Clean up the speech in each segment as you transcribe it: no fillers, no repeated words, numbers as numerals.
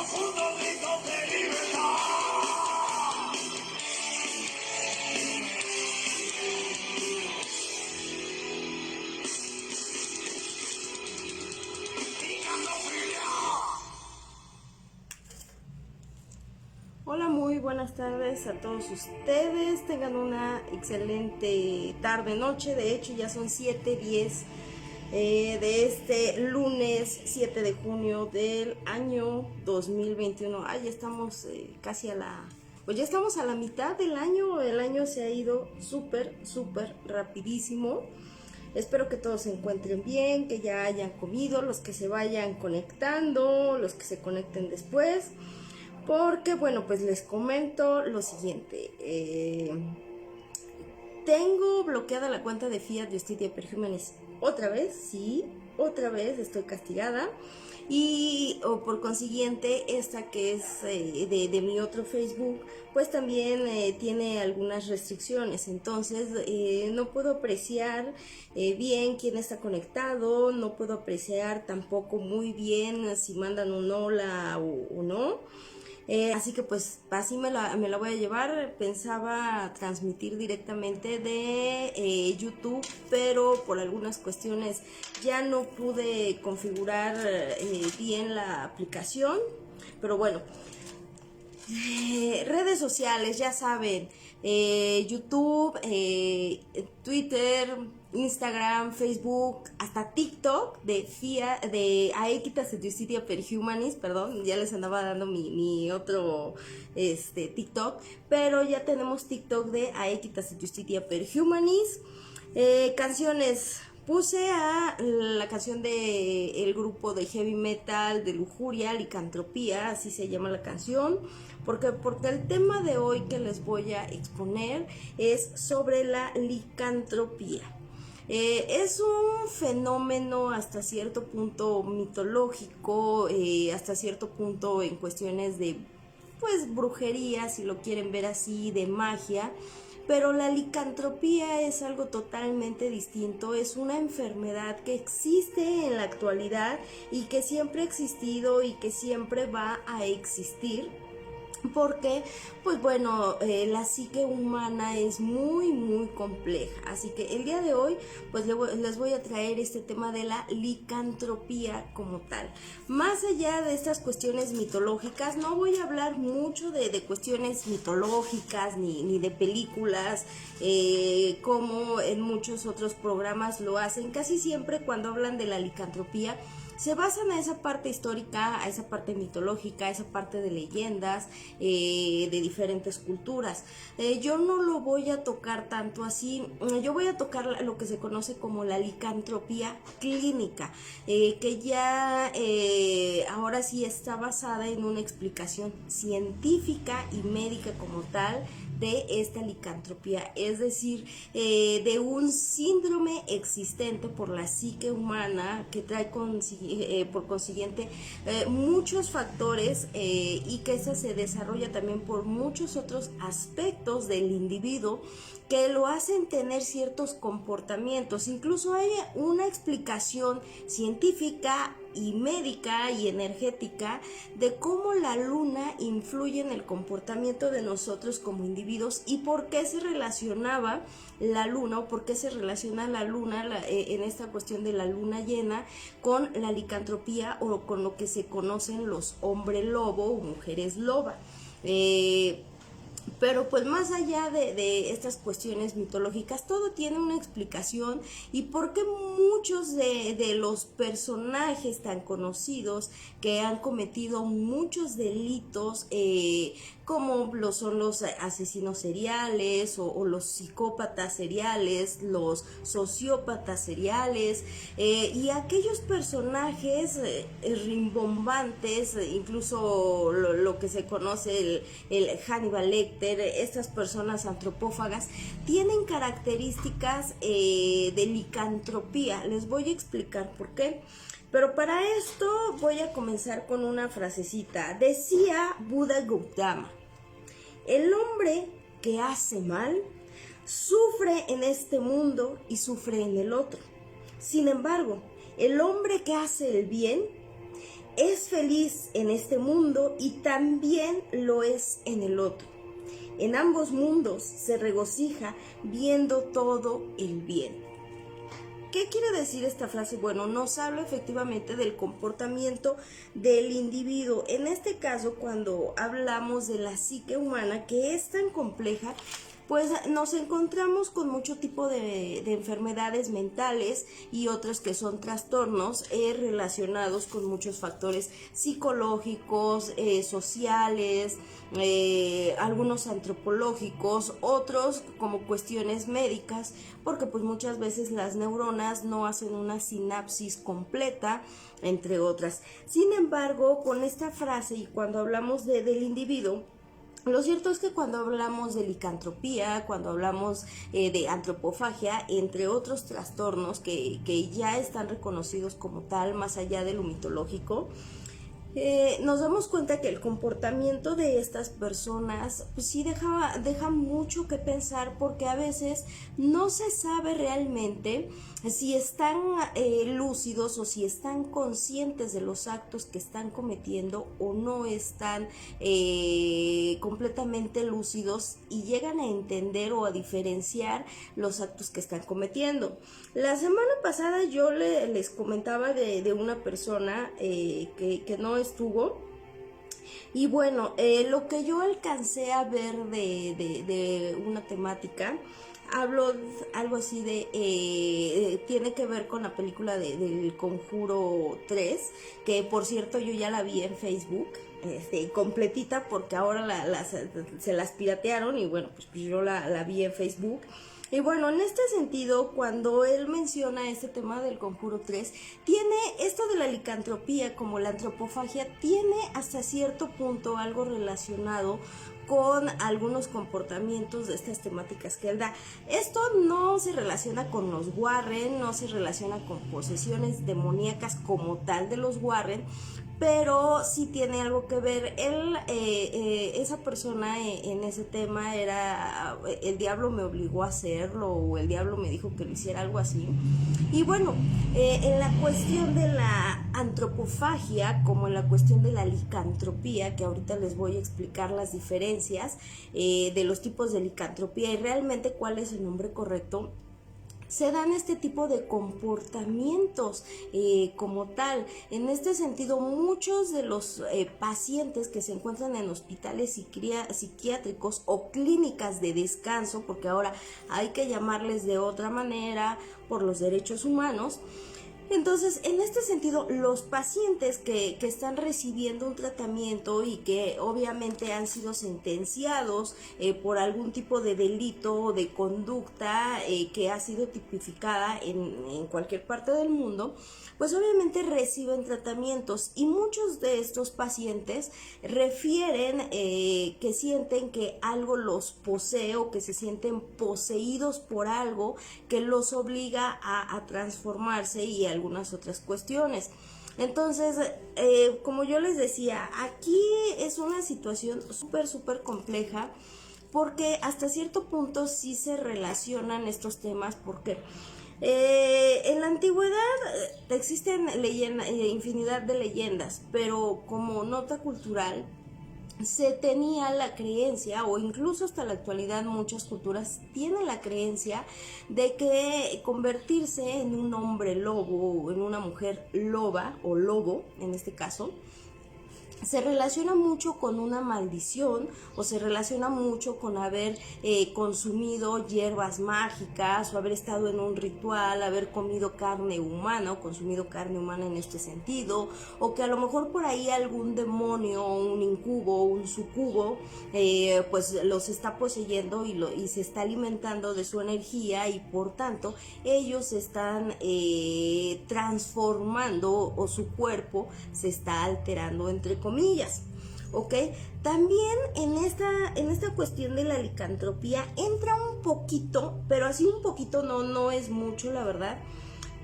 profundo grito de libertad. Hola, muy buenas tardes a todos ustedes. Tengan una excelente tarde, noche. De hecho, ya son 7:10 de este lunes 7 de junio del año 2021. Ya estamos casi pues ya estamos a la mitad del año. El año se ha ido súper rapidísimo. Espero que todos se encuentren bien, que ya hayan comido, los que se vayan conectando, los que se conecten después. Porque, bueno, pues les comento lo siguiente. Tengo bloqueada la cuenta de Fiat Justitia per Humanis. Otra vez, sí, otra vez estoy castigada. Y por consiguiente, esta que es de mi otro Facebook, pues también tiene algunas restricciones. Entonces, no puedo apreciar bien quién está conectado, no puedo apreciar tampoco muy bien si mandan un hola o no. Así que pues así me la voy a llevar. Pensaba transmitir directamente de YouTube, pero por algunas cuestiones ya no pude configurar bien la aplicación. Pero bueno, redes sociales, ya saben, YouTube, Twitter, Instagram, Facebook, hasta TikTok de Aequitas et Justitia per Humanis, perdón, ya les andaba dando mi otro TikTok, pero ya tenemos TikTok de Aequitas et Justitia per Humanis. Canciones. Puse a la canción de el grupo de heavy metal de Lujuria, Licantropía, así se llama la canción, porque el tema de hoy que les voy a exponer es sobre la licantropía. Es un fenómeno hasta cierto punto mitológico, hasta cierto punto en cuestiones de pues brujería, si lo quieren ver así, de magia. Pero la licantropía es algo totalmente distinto, es una enfermedad que existe en la actualidad y que siempre ha existido y que siempre va a existir. Porque, pues bueno, la psique humana es muy compleja. Así que el día de hoy, pues les voy a traer este tema de la licantropía como tal. Más allá de estas cuestiones mitológicas, no voy a hablar mucho de cuestiones mitológicas ni de películas, como en muchos otros programas lo hacen. Casi siempre cuando hablan de la licantropía, se basan a esa parte histórica, a esa parte mitológica, a esa parte de leyendas de diferentes culturas. Yo no lo voy a tocar tanto así, yo voy a tocar lo que se conoce como la licantropía clínica, que ya ahora sí está basada en una explicación científica y médica como tal de esta licantropía, es decir, de un síndrome existente por la psique humana que trae por consiguiente muchos factores y que esa se desarrolla también por muchos otros aspectos del individuo que lo hacen tener ciertos comportamientos. Incluso hay una explicación científica y médica y energética de cómo la luna influye en el comportamiento de nosotros como individuos y por qué se relacionaba la luna o por qué se relaciona la luna en esta cuestión de la luna llena con la licantropía o con lo que se conocen los hombres lobo o mujeres loba. Pero pues más allá de estas cuestiones mitológicas, todo tiene una explicación y por qué muchos de los personajes tan conocidos que han cometido muchos delitos, como lo son los asesinos seriales o los psicópatas seriales, los sociópatas seriales, y aquellos personajes rimbombantes, incluso lo que se conoce el Hannibal Lecter, estas personas antropófagas, tienen características de licantropía. Les voy a explicar por qué. Pero para esto voy a comenzar con una frasecita. Decía Buda Gautama: el hombre que hace mal sufre en este mundo y sufre en el otro. Sin embargo, el hombre que hace el bien, es feliz en este mundo y también lo es en el otro. En ambos mundos se regocija viendo todo el bien. ¿Qué quiere decir esta frase? Bueno, nos habla efectivamente del comportamiento del individuo. En este caso, cuando hablamos de la psique humana, que es tan compleja, pues nos encontramos con mucho tipo de enfermedades mentales y otras que son trastornos relacionados con muchos factores psicológicos, sociales, algunos antropológicos, otros como cuestiones médicas, porque pues muchas veces las neuronas no hacen una sinapsis completa, entre otras. Sin embargo, con esta frase y cuando hablamos del individuo, lo cierto es que cuando hablamos de licantropía, cuando hablamos de antropofagia, entre otros trastornos que ya están reconocidos como tal, más allá de lo mitológico, nos damos cuenta que el comportamiento de estas personas pues sí deja mucho que pensar, porque a veces no se sabe realmente si están lúcidos o si están conscientes de los actos que están cometiendo o no están completamente lúcidos y llegan a entender o a diferenciar los actos que están cometiendo. La semana pasada yo les comentaba de una persona que no estuvo, y bueno, lo que yo alcancé a ver de una temática, hablo algo así tiene que ver con la película del Conjuro 3, que por cierto yo ya la vi en Facebook, completita, porque ahora se las piratearon y bueno, pues yo la vi en Facebook. Y bueno, en este sentido, cuando él menciona este tema del Conjuro 3, tiene esto de la licantropía como la antropofagia, tiene hasta cierto punto algo relacionado con algunos comportamientos de estas temáticas que él da. Esto no se relaciona con los Warren, no se relaciona con posesiones demoníacas como tal de los Warren, pero sí tiene algo que ver. Él, esa persona en ese tema era, el diablo me obligó a hacerlo, o el diablo me dijo que lo hiciera, algo así. Y bueno, en la cuestión de la antropofagia, como en la cuestión de la licantropía, que ahorita les voy a explicar las diferencias de los tipos de licantropía y realmente cuál es el nombre correcto, se dan este tipo de comportamientos como tal. En este sentido, muchos de los pacientes que se encuentran en hospitales psiquiátricos o clínicas de descanso, porque ahora hay que llamarles de otra manera por los derechos humanos. Entonces, en este sentido, los pacientes que están recibiendo un tratamiento y que obviamente han sido sentenciados por algún tipo de delito o de conducta que ha sido tipificada en cualquier parte del mundo, pues obviamente reciben tratamientos, y muchos de estos pacientes refieren que sienten que algo los posee o que se sienten poseídos por algo que los obliga a transformarse y algunas otras cuestiones. Entonces, como yo les decía, aquí es una situación súper compleja, porque hasta cierto punto sí se relacionan estos temas, porque en la antigüedad existen infinidad de leyendas, pero como nota cultural se tenía la creencia, o incluso hasta la actualidad muchas culturas tienen la creencia de que convertirse en un hombre lobo o en una mujer loba o lobo, en este caso, se relaciona mucho con una maldición, o se relaciona mucho con haber consumido hierbas mágicas, o haber estado en un ritual, haber comido carne humana o consumido carne humana en este sentido, o que a lo mejor por ahí algún demonio, un incubo, un sucubo, pues los está poseyendo y se está alimentando de su energía, y por tanto ellos se están transformando, o su cuerpo se está alterando, entre comillas. ¿Ok? También en esta cuestión de la licantropía entra un poquito, pero así un poquito, no es mucho la verdad,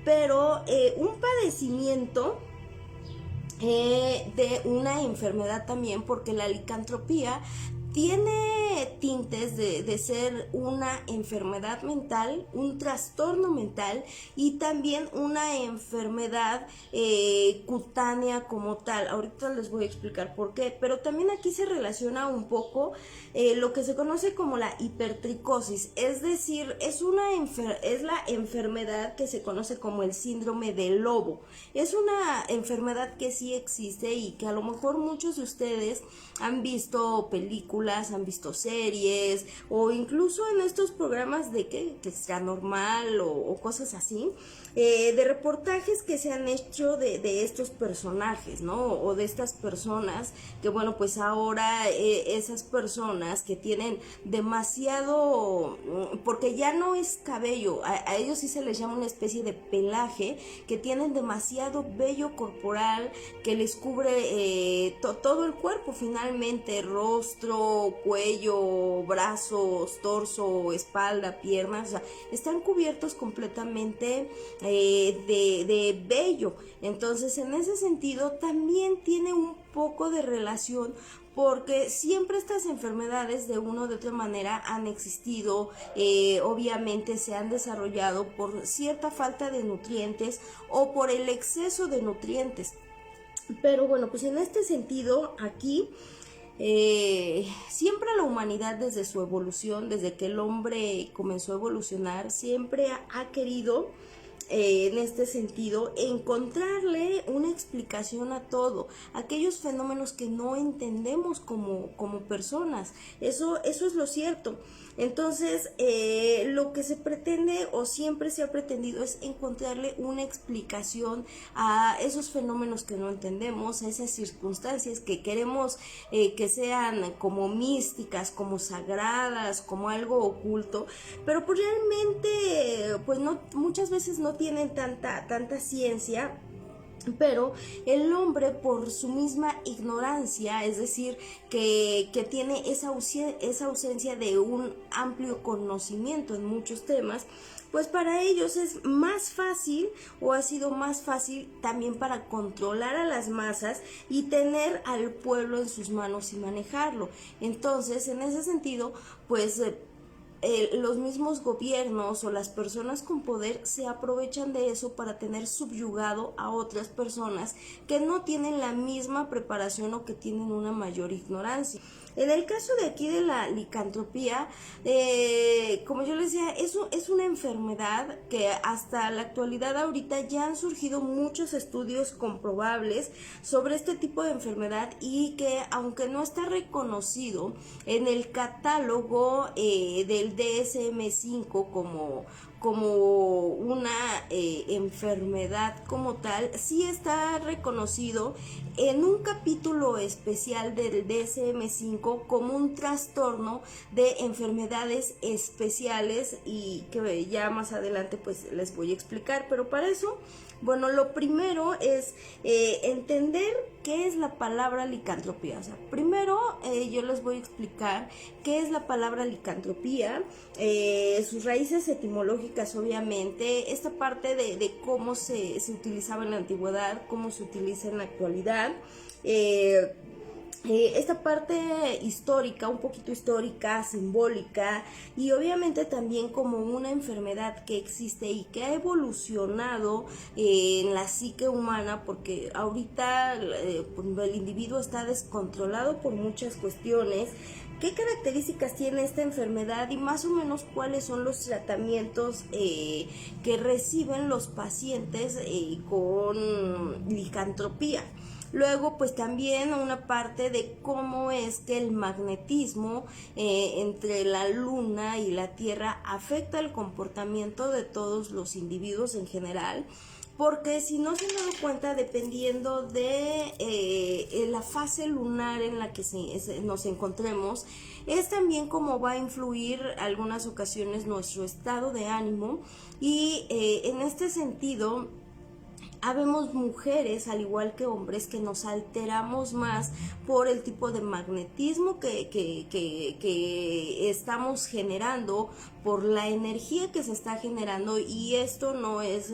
pero un padecimiento de una enfermedad también, porque la licantropía tiene tintes de ser una enfermedad mental, un trastorno mental y también una enfermedad cutánea como tal. Ahorita les voy a explicar por qué, pero también aquí se relaciona un poco lo que se conoce como la hipertricosis, es decir, es la enfermedad que se conoce como el síndrome del lobo. Es una enfermedad que sí existe y que a lo mejor muchos de ustedes han visto películas, han visto series o incluso en estos programas de que sea normal o cosas así, de reportajes que se han hecho de estos personajes, ¿no? O de estas personas que, bueno, pues ahora esas personas que tienen demasiado, porque ya no es cabello, a ellos sí se les llama una especie de pelaje, que tienen demasiado vello corporal que les cubre todo el cuerpo finalmente, rostro, cuello, brazos, torso, espalda, piernas, o sea, están cubiertos completamente de vello. Entonces, en ese sentido, también tiene un poco de relación porque siempre estas enfermedades de una o de otra manera han existido, obviamente se han desarrollado por cierta falta de nutrientes o por el exceso de nutrientes. Pero bueno, pues en este sentido, aquí siempre la humanidad desde su evolución, desde que el hombre comenzó a evolucionar, siempre ha querido en este sentido encontrarle una explicación a todo, aquellos fenómenos que no entendemos como personas, eso es lo cierto. Entonces lo que se pretende o siempre se ha pretendido es encontrarle una explicación a esos fenómenos que no entendemos, a esas circunstancias que queremos que sean como místicas, como sagradas, como algo oculto, pero pues realmente pues no, muchas veces no tienen tanta ciencia. Pero el hombre, por su misma ignorancia, es decir, que tiene esa ausencia de un amplio conocimiento en muchos temas, pues para ellos es más fácil o ha sido más fácil también para controlar a las masas y tener al pueblo en sus manos y manejarlo. Entonces, en ese sentido, pues los mismos gobiernos o las personas con poder se aprovechan de eso para tener subyugado a otras personas que no tienen la misma preparación o que tienen una mayor ignorancia. En el caso de aquí de la licantropía, como yo les decía, eso es una enfermedad que hasta la actualidad ahorita ya han surgido muchos estudios comprobables sobre este tipo de enfermedad y que aunque no está reconocido en el catálogo del DSM-5 como una enfermedad como tal, sí está reconocido en un capítulo especial del DSM-5 como un trastorno de enfermedades especiales y que ya más adelante pues les voy a explicar, pero para eso, bueno, lo primero es entender qué es la palabra licantropía. O sea, primero yo les voy a explicar qué es la palabra licantropía, sus raíces etimológicas obviamente, esta parte de cómo se utilizaba en la antigüedad, cómo se utiliza en la actualidad, esta parte histórica, un poquito histórica, simbólica y obviamente también como una enfermedad que existe y que ha evolucionado en la psique humana, porque ahorita el individuo está descontrolado por muchas cuestiones. ¿Qué características tiene esta enfermedad y más o menos cuáles son los tratamientos que reciben los pacientes con licantropía? Luego, pues también una parte de cómo es que el magnetismo entre la luna y la tierra afecta el comportamiento de todos los individuos en general, porque si no se han dado cuenta, dependiendo de la fase lunar en la que nos encontremos, es también como va a influir algunas ocasiones nuestro estado de ánimo y en este sentido, habemos mujeres, al igual que hombres, que nos alteramos más por el tipo de magnetismo que estamos generando, por la energía que se está generando, y esto no es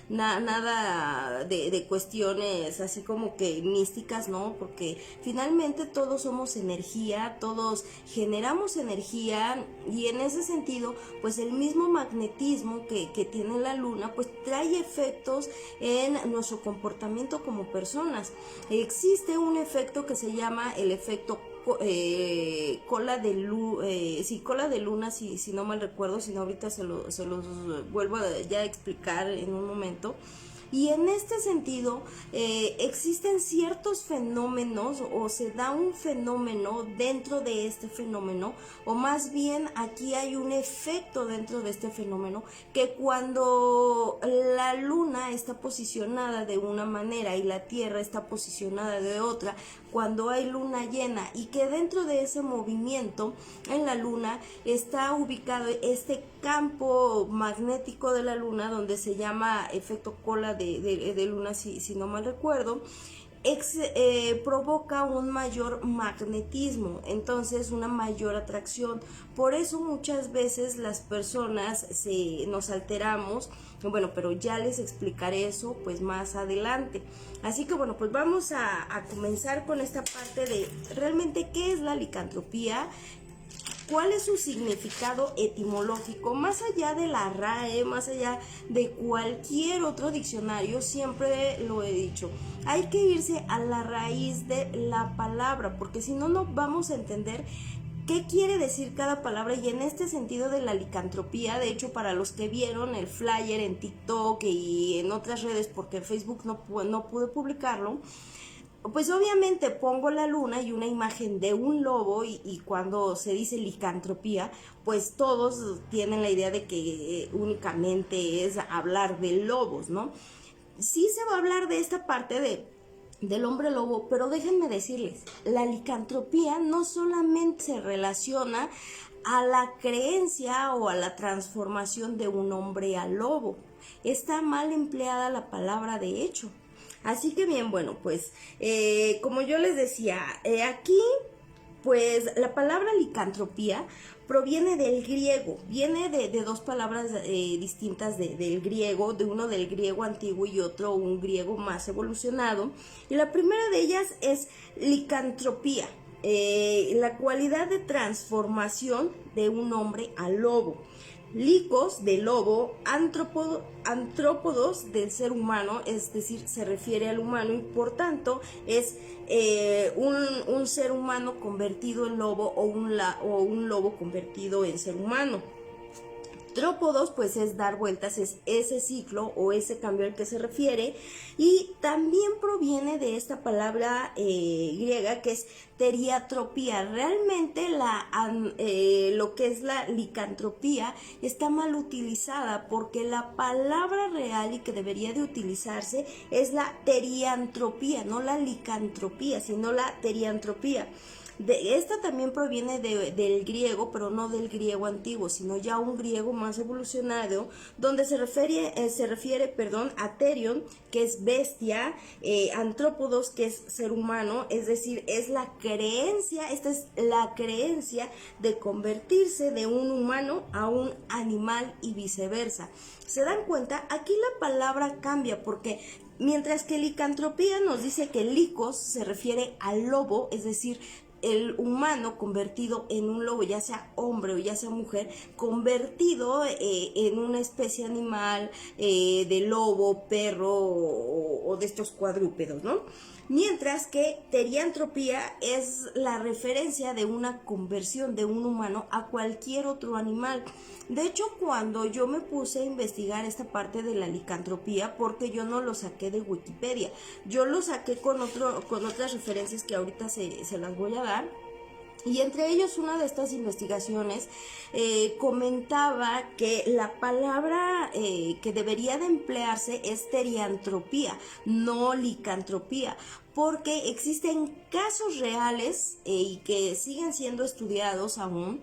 nada de cuestiones así como que místicas, ¿no? Porque finalmente todos somos energía, todos generamos energía, y en ese sentido, pues el mismo magnetismo que tiene la luna, pues trae efectos en nuestro comportamiento como personas. Existe un efecto que se llama el efecto cola de luna, si no mal recuerdo, si no ahorita se los vuelvo a ya explicar en un momento. Y en este sentido, existen ciertos fenómenos, o se da un fenómeno dentro de este fenómeno, o más bien aquí hay un efecto dentro de este fenómeno, que cuando la luna está posicionada de una manera y la tierra está posicionada de otra, cuando hay luna llena, y que dentro de ese movimiento en la luna está ubicado este campo magnético de la luna, donde se llama efecto cola de luna, si no mal recuerdo, provoca un mayor magnetismo, entonces una mayor atracción. Por eso muchas veces las personas nos alteramos. Bueno, pero ya les explicaré eso pues más adelante. Así que bueno, pues vamos a comenzar con esta parte de realmente qué es la licantropía, cuál es su significado etimológico, más allá de la RAE, más allá de cualquier otro diccionario. Siempre lo he dicho, hay que irse a la raíz de la palabra, porque si no, no vamos a entender qué quiere decir cada palabra. Y en este sentido de la licantropía, de hecho, para los que vieron el flyer en TikTok y en otras redes, porque en Facebook no pude publicarlo, pues obviamente pongo la luna y una imagen de un lobo, y cuando se dice licantropía, pues todos tienen la idea de que únicamente es hablar de lobos, ¿no? Sí se va a hablar de esta parte del hombre lobo, pero déjenme decirles, la licantropía no solamente se relaciona a la creencia o a la transformación de un hombre a lobo. Está mal empleada la palabra, de hecho. Así que bien, bueno, pues como yo les decía, aquí pues la palabra licantropía proviene del griego, viene de dos palabras distintas del griego, de uno del griego antiguo y otro un griego más evolucionado. Y la primera de ellas es licantropía, la cualidad de transformación de un hombre a lobo. Licos, de lobo, antrópodos, del ser humano, es decir, se refiere al humano, y por tanto es un ser humano convertido en lobo, o un lobo convertido en ser humano. Trópodos, pues es dar vueltas, es ese ciclo o ese cambio al que se refiere, y también proviene de esta palabra griega que es teriatropía. Realmente lo que es la licantropía está mal utilizada, porque la palabra real y que debería de utilizarse es la teriantropía, no la licantropía, sino la teriantropía. Esta también proviene del griego, pero no del griego antiguo, sino ya un griego más evolucionado, donde se refiere a terion, que es bestia, antrópodos, que es ser humano, es decir, es la creencia, esta es la creencia de convertirse de un humano a un animal y viceversa. ¿Se dan cuenta? Aquí la palabra cambia, porque mientras que licantropía nos dice que licos se refiere al lobo, es decir, el humano convertido en un lobo, ya sea hombre o ya sea mujer, convertido en una especie animal, de lobo, perro o de estos cuadrúpedos, ¿no? Mientras que teriantropía es la referencia de una conversión de un humano a cualquier otro animal. De hecho, cuando yo me puse a investigar esta parte de la licantropía, porque yo no lo saqué de Wikipedia, yo lo saqué con otras referencias que ahorita se las voy a dar. Y entre ellos, una de estas investigaciones comentaba que la palabra que debería de emplearse es teriantropía, no licantropía, porque existen casos reales y que siguen siendo estudiados aún,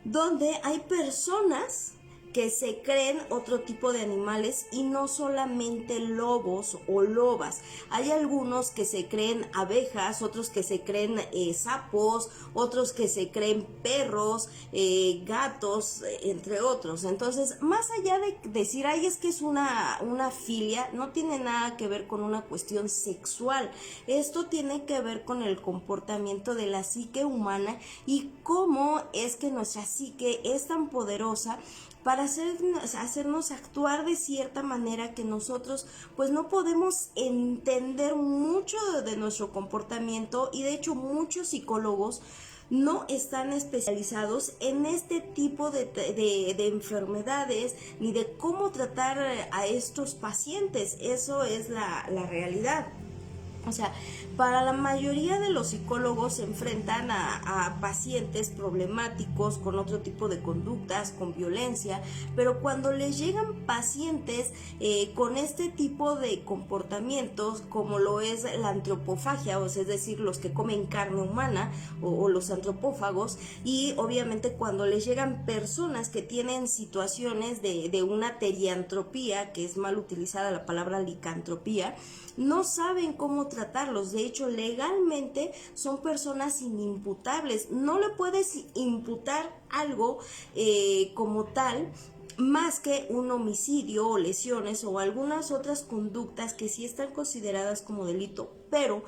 donde hay personas que se creen otro tipo de animales y no solamente lobos o lobas. Hay algunos que se creen abejas, otros que se creen sapos, otros que se creen perros, gatos, entre otros. Entonces, más allá de decir, ay, es que es una filia, no tiene nada que ver con una cuestión sexual. Esto tiene que ver con el comportamiento de la psique humana y cómo es que nuestra psique es tan poderosa para hacernos actuar de cierta manera que nosotros pues no podemos entender mucho de nuestro comportamiento, y de hecho muchos psicólogos no están especializados en este tipo de enfermedades ni de cómo tratar a estos pacientes. Eso es la realidad. O sea, para la mayoría de los psicólogos se enfrentan a pacientes problemáticos con otro tipo de conductas, con violencia, pero cuando les llegan pacientes con este tipo de comportamientos, como lo es la antropofagia, o sea, es decir, los que comen carne humana o los antropófagos, y obviamente cuando les llegan personas que tienen situaciones de una teriantropía, que es mal utilizada la palabra licantropía, no saben cómo tratarlos. De hecho, legalmente son personas inimputables. No le puedes imputar algo como tal, más que un homicidio o lesiones o algunas otras conductas que sí están consideradas como delito, pero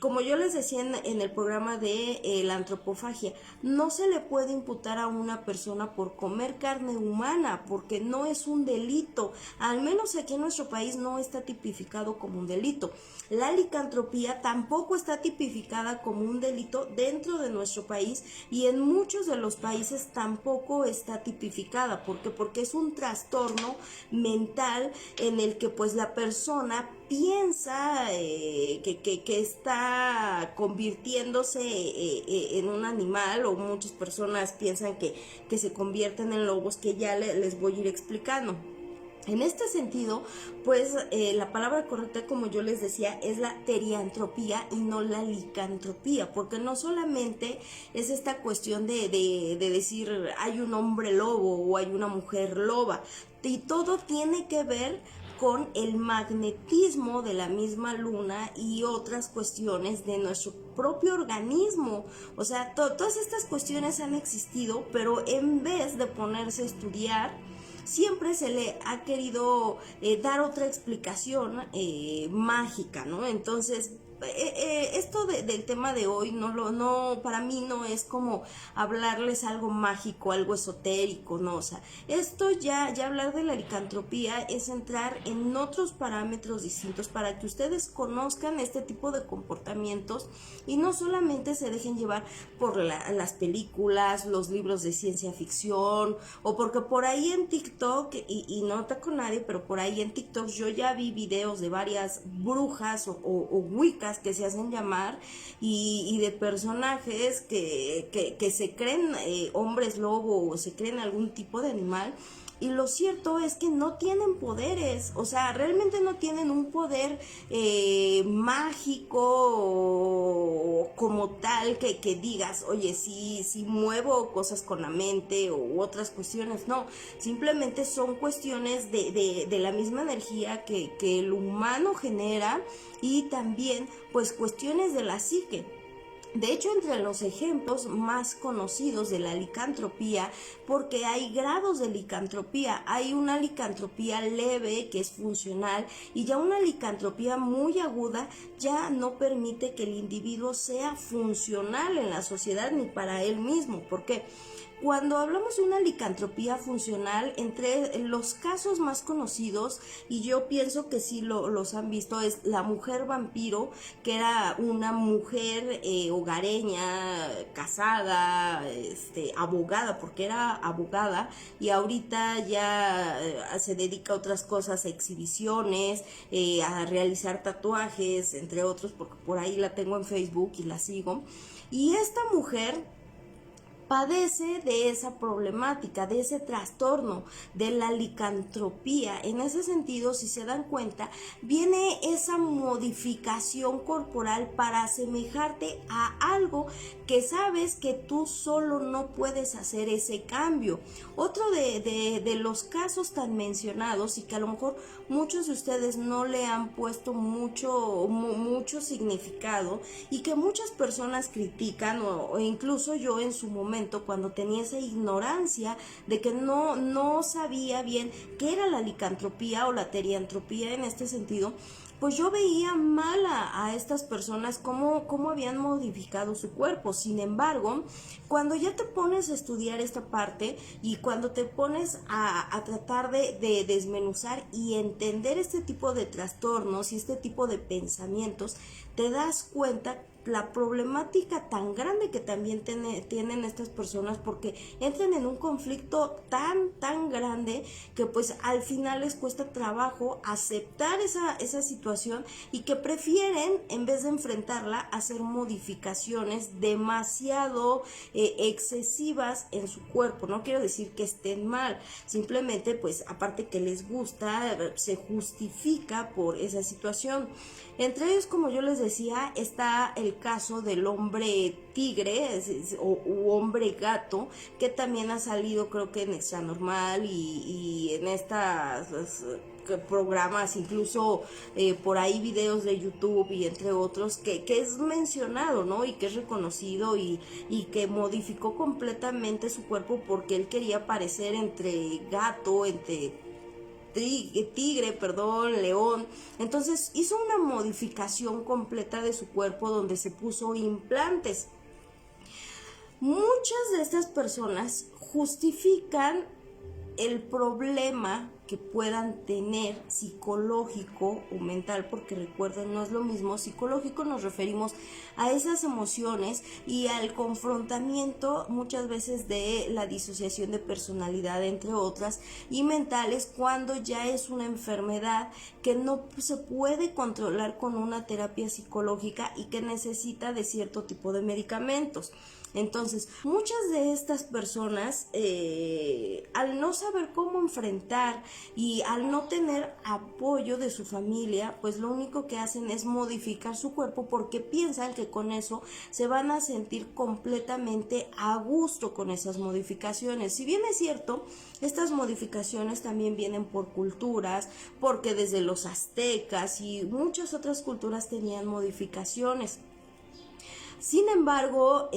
como yo les decía en el programa de la antropofagia, no se le puede imputar a una persona por comer carne humana, porque no es un delito. Al menos aquí en nuestro país no está tipificado como un delito. La licantropía tampoco está tipificada como un delito dentro de nuestro país, y en muchos de los países tampoco está tipificada. ¿Por qué? Porque es un trastorno mental en el que pues la persona piensa que está convirtiéndose en un animal, o muchas personas piensan que se convierten en lobos, que ya les voy a ir explicando. En este sentido, pues la palabra correcta, como yo les decía, es la teriantropía y no la licantropía, porque no solamente es esta cuestión de decir hay un hombre lobo o hay una mujer loba, y todo tiene que ver con el magnetismo de la misma luna y otras cuestiones de nuestro propio organismo. O sea, todas estas cuestiones han existido, pero en vez de ponerse a estudiar, siempre se le ha querido dar otra explicación mágica, ¿no? Entonces, esto del tema de hoy no para mí no es como hablarles algo mágico, algo esotérico, no, o sea, esto ya hablar de la licantropía es entrar en otros parámetros distintos para que ustedes conozcan este tipo de comportamientos y no solamente se dejen llevar por las películas, los libros de ciencia ficción, o porque por ahí en TikTok, y no ataco a nadie, pero por ahí en TikTok yo ya vi videos de varias brujas o wicas que se hacen llamar, y de personajes que se creen hombres lobo o se creen algún tipo de animal. Y lo cierto es que no tienen poderes, o sea, realmente no tienen un poder mágico como tal que digas, oye, sí muevo cosas con la mente u otras cuestiones. No, simplemente son cuestiones de la misma energía que el humano genera, y también pues cuestiones de la psique. De hecho, entre los ejemplos más conocidos de la licantropía, porque hay grados de licantropía, hay una licantropía leve que es funcional, y ya una licantropía muy aguda ya no permite que el individuo sea funcional en la sociedad ni para él mismo. ¿Por qué? Cuando hablamos de una licantropía funcional, entre los casos más conocidos, y yo pienso que sí los han visto, es la mujer vampiro, que era una mujer hogareña, casada, abogada, porque era abogada, y ahorita ya se dedica a otras cosas, a exhibiciones, a realizar tatuajes, entre otros, porque por ahí la tengo en Facebook y la sigo. Y esta mujer padece de esa problemática, de ese trastorno, de la licantropía. En ese sentido, si se dan cuenta, viene esa modificación corporal para asemejarte a algo que sabes que tú solo no puedes hacer ese cambio. Otro de los casos tan mencionados y que a lo mejor muchos de ustedes no le han puesto mucho significado y que muchas personas critican o incluso yo en su momento cuando tenía esa ignorancia de que no sabía bien qué era la licantropía o la teriantropía en este sentido, pues yo veía mal a estas personas cómo habían modificado su cuerpo. Sin embargo, cuando ya te pones a estudiar esta parte y cuando te pones a tratar de desmenuzar y entender este tipo de trastornos y este tipo de pensamientos, te das cuenta la problemática tan grande que también tienen estas personas, porque entran en un conflicto tan grande que pues al final les cuesta trabajo aceptar esa situación y que prefieren, en vez de enfrentarla, hacer modificaciones demasiado excesivas en su cuerpo. No quiero decir que estén mal, simplemente pues aparte que les gusta, se justifica por esa situación. Entre ellos, como yo les decía, está el caso del hombre tigre u hombre gato, que también ha salido creo que en Extra Normal y en estas programas, incluso por ahí videos de YouTube y entre otros, que es mencionado, ¿no? Y que es reconocido y que modificó completamente su cuerpo porque él quería parecer entre gato, entre tigre, león. Entonces hizo una modificación completa de su cuerpo donde se puso implantes. Muchas de estas personas justifican el problema que puedan tener psicológico o mental, porque recuerden, no es lo mismo. Psicológico nos referimos a esas emociones y al confrontamiento muchas veces de la disociación de personalidad, entre otras, y mentales cuando ya es una enfermedad que no se puede controlar con una terapia psicológica y que necesita de cierto tipo de medicamentos. Entonces, muchas de estas personas, al no saber cómo enfrentar y al no tener apoyo de su familia, pues lo único que hacen es modificar su cuerpo porque piensan que con eso se van a sentir completamente a gusto con esas modificaciones. Si bien es cierto, estas modificaciones también vienen por culturas, porque desde los aztecas y muchas otras culturas tenían modificaciones. Sin embargo,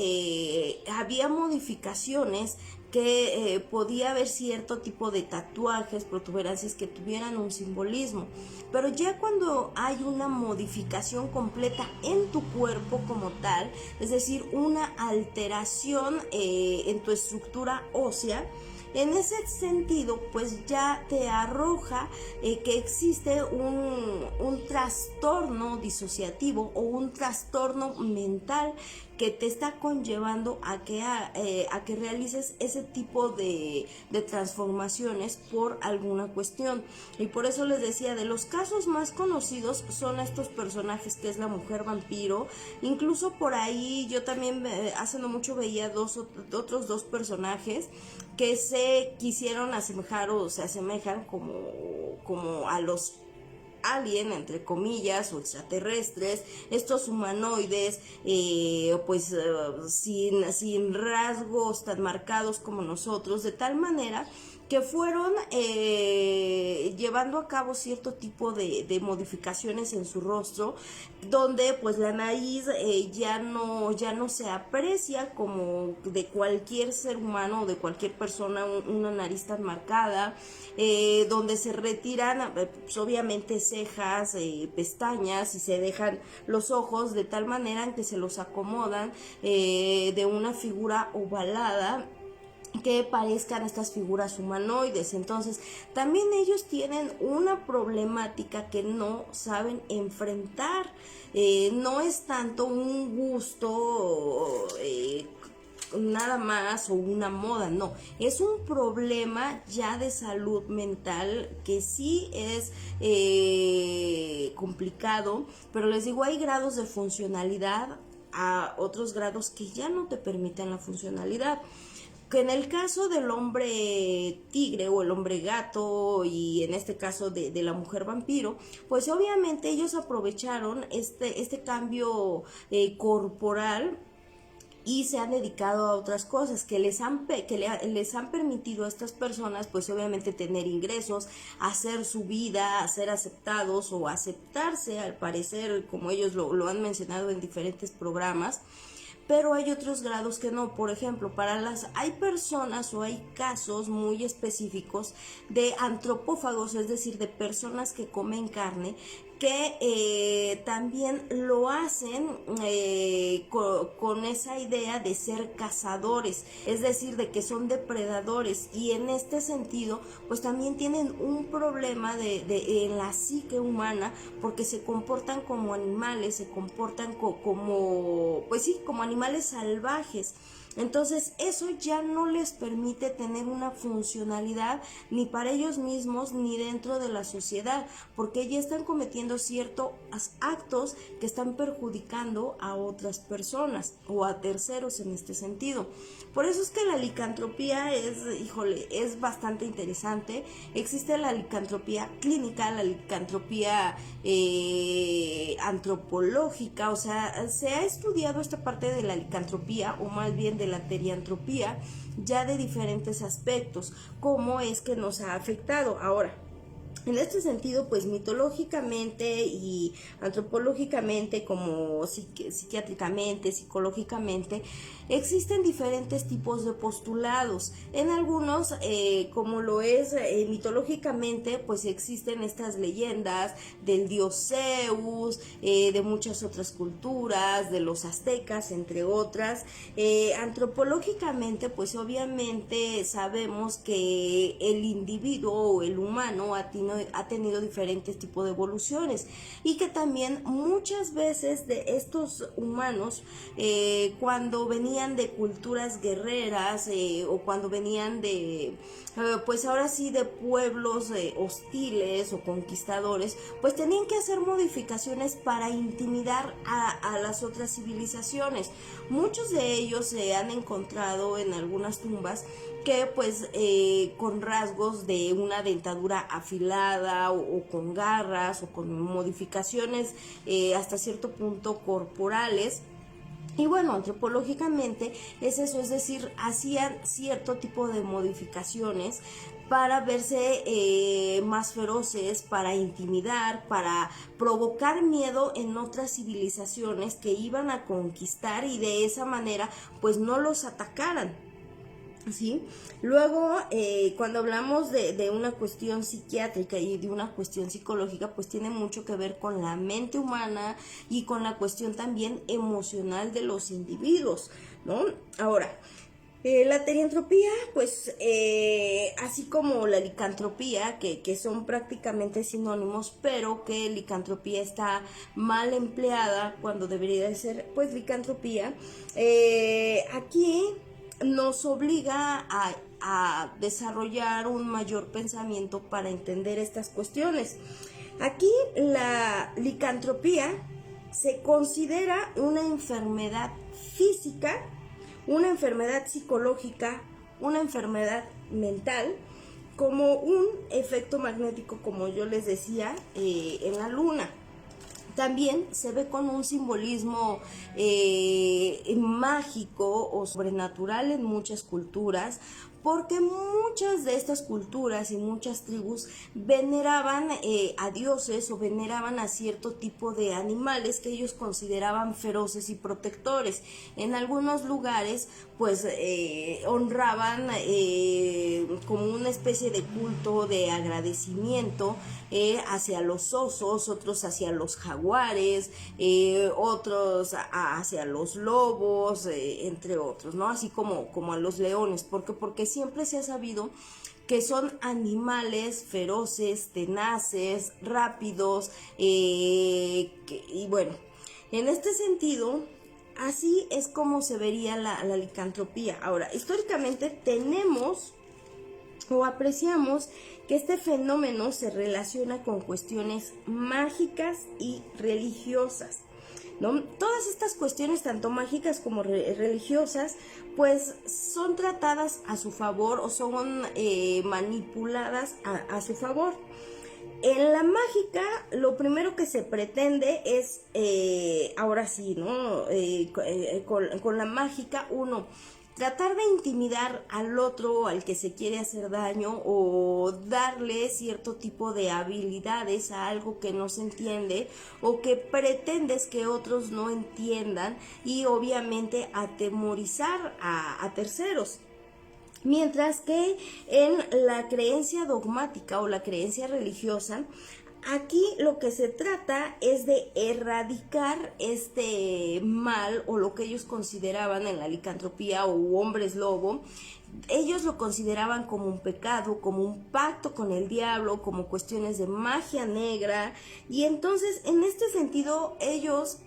había modificaciones que podía haber cierto tipo de tatuajes, protuberancias que tuvieran un simbolismo, pero ya cuando hay una modificación completa en tu cuerpo como tal, es decir, una alteración en tu estructura ósea, en ese sentido, pues ya te arroja que existe un trastorno disociativo o un trastorno mental que te está conllevando a que realices ese tipo de transformaciones por alguna cuestión. Y por eso les decía, de los casos más conocidos son estos personajes que es la mujer vampiro. Incluso por ahí yo también hace no mucho veía otros dos personajes que se quisieron asemejar o se asemejan como a los alien, entre comillas, o extraterrestres, estos humanoides, sin rasgos tan marcados como nosotros, de tal manera que fueron llevando a cabo cierto tipo de modificaciones en su rostro, donde pues la nariz ya no se aprecia como de cualquier ser humano o de cualquier persona una nariz tan marcada, donde se retiran pues, obviamente cejas, pestañas, y se dejan los ojos de tal manera en que se los acomodan de una figura ovalada que parezcan estas figuras humanoides. Entonces también ellos tienen una problemática que no saben enfrentar. No es tanto un gusto nada más o una moda, no, es un problema ya de salud mental que sí es complicado, pero les digo, hay grados de funcionalidad a otros grados que ya no te permiten la funcionalidad. Que en el caso del hombre tigre o el hombre gato y en este caso de la mujer vampiro, pues obviamente ellos aprovecharon este cambio corporal y se han dedicado a otras cosas que les han permitido a estas personas pues obviamente tener ingresos, hacer su vida, a ser aceptados o aceptarse al parecer, como ellos lo han mencionado en diferentes programas. Pero hay otros grados que no. Por ejemplo, hay personas o hay casos muy específicos de antropófagos, es decir, de personas que comen carne, que también lo hacen con esa idea de ser cazadores, es decir, de que son depredadores, y en este sentido pues también tienen un problema en la psique humana, porque se comportan como animales, se comportan como animales salvajes. Entonces eso ya no les permite tener una funcionalidad ni para ellos mismos ni dentro de la sociedad, porque ya están cometiendo ciertos actos que están perjudicando a otras personas o a terceros en este sentido. Por eso es que la licantropía es bastante interesante. Existe la licantropía clínica, la licantropía antropológica, o sea, se ha estudiado esta parte de la licantropía, o más bien de la teriantropía, ya de diferentes aspectos, cómo es que nos ha afectado. Ahora, en este sentido, pues mitológicamente y antropológicamente, como psiquiátricamente, psicológicamente, existen diferentes tipos de postulados. En algunos, como lo es mitológicamente, pues existen estas leyendas del dios Zeus, de muchas otras culturas, de los aztecas, entre otras. Antropológicamente, pues obviamente sabemos que el individuo o el humano ha tenido diferentes tipos de evoluciones, y que también muchas veces de estos humanos cuando venían de culturas guerreras o cuando venían de pues ahora sí de pueblos hostiles o conquistadores, pues tenían que hacer modificaciones para intimidar a las otras civilizaciones. Muchos de ellos se han encontrado en algunas tumbas que pues con rasgos de una dentadura afilada o con garras o con modificaciones hasta cierto punto corporales. Y bueno, antropológicamente es eso, es decir, hacían cierto tipo de modificaciones para verse más feroces, para intimidar, para provocar miedo en otras civilizaciones que iban a conquistar, y de esa manera pues no los atacaran. ¿Sí? Luego, cuando hablamos de una cuestión psiquiátrica y de una cuestión psicológica, pues tiene mucho que ver con la mente humana y con la cuestión también emocional de los individuos, ¿no? Ahora, la teriantropía, pues así como la licantropía, que son prácticamente sinónimos, pero que licantropía está mal empleada cuando debería de ser pues licantropía, aquí nos obliga a desarrollar un mayor pensamiento para entender estas cuestiones. Aquí la licantropía se considera una enfermedad física, una enfermedad psicológica, una enfermedad mental, como un efecto magnético, como yo les decía, en la luna. También se ve con un simbolismo mágico o sobrenatural en muchas culturas, porque muchas de estas culturas y muchas tribus veneraban a dioses o veneraban a cierto tipo de animales que ellos consideraban feroces y protectores. En algunos lugares pues honraban como una especie de culto de agradecimiento hacia los osos, otros hacia los jaguares, otros hacia los lobos, entre otros, ¿no? Así como a los leones. Porque siempre se ha sabido que son animales feroces, tenaces, rápidos, y bueno, en este sentido, así es como se vería la licantropía. Ahora, históricamente tenemos o apreciamos que este fenómeno se relaciona con cuestiones mágicas y religiosas. ¿no? Todas estas cuestiones, tanto mágicas como religiosas, pues son tratadas a su favor o son manipuladas a su favor. En la mágica, lo primero que se pretende es, ahora sí, ¿no? Con la mágica, uno, tratar de intimidar al otro, al que se quiere hacer daño, o darle cierto tipo de habilidades a algo que no se entiende o que pretendes que otros no entiendan, y obviamente atemorizar a terceros. Mientras que en la creencia dogmática o la creencia religiosa, aquí lo que se trata es de erradicar este mal, o lo que ellos consideraban en la licantropía o hombres lobo. Ellos lo consideraban como un pecado, como un pacto con el diablo, como cuestiones de magia negra, y entonces en este sentido ellos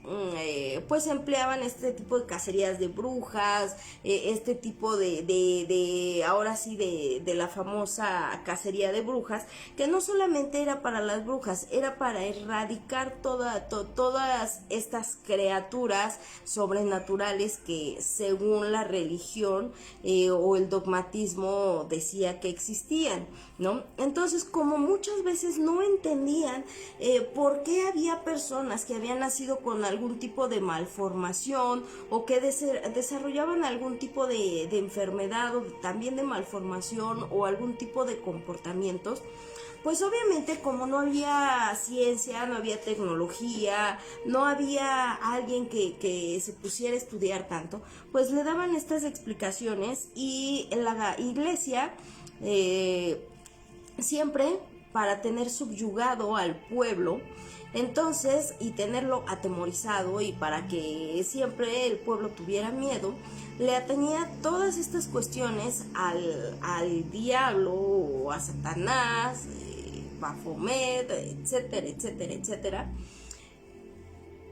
pues empleaban este tipo de cacerías de brujas, este tipo de ahora sí de la famosa cacería de brujas, que no solamente era para las brujas, era para erradicar todas estas criaturas sobrenaturales que según la religión o el dogmatismo decía que existían, ¿no? Entonces, como muchas veces no entendían por qué había personas que habían nacido con algún tipo de malformación o que desarrollaban algún tipo de enfermedad o también de malformación o algún tipo de comportamientos, pues obviamente como no había ciencia, no había tecnología, no había alguien que se pusiera a estudiar tanto, pues le daban estas explicaciones, y la iglesia siempre, para tener subyugado al pueblo, entonces, y tenerlo atemorizado, y para que siempre el pueblo tuviera miedo, le atenía todas estas cuestiones al diablo o a Satanás, Baphomet, etcétera, etcétera, etcétera,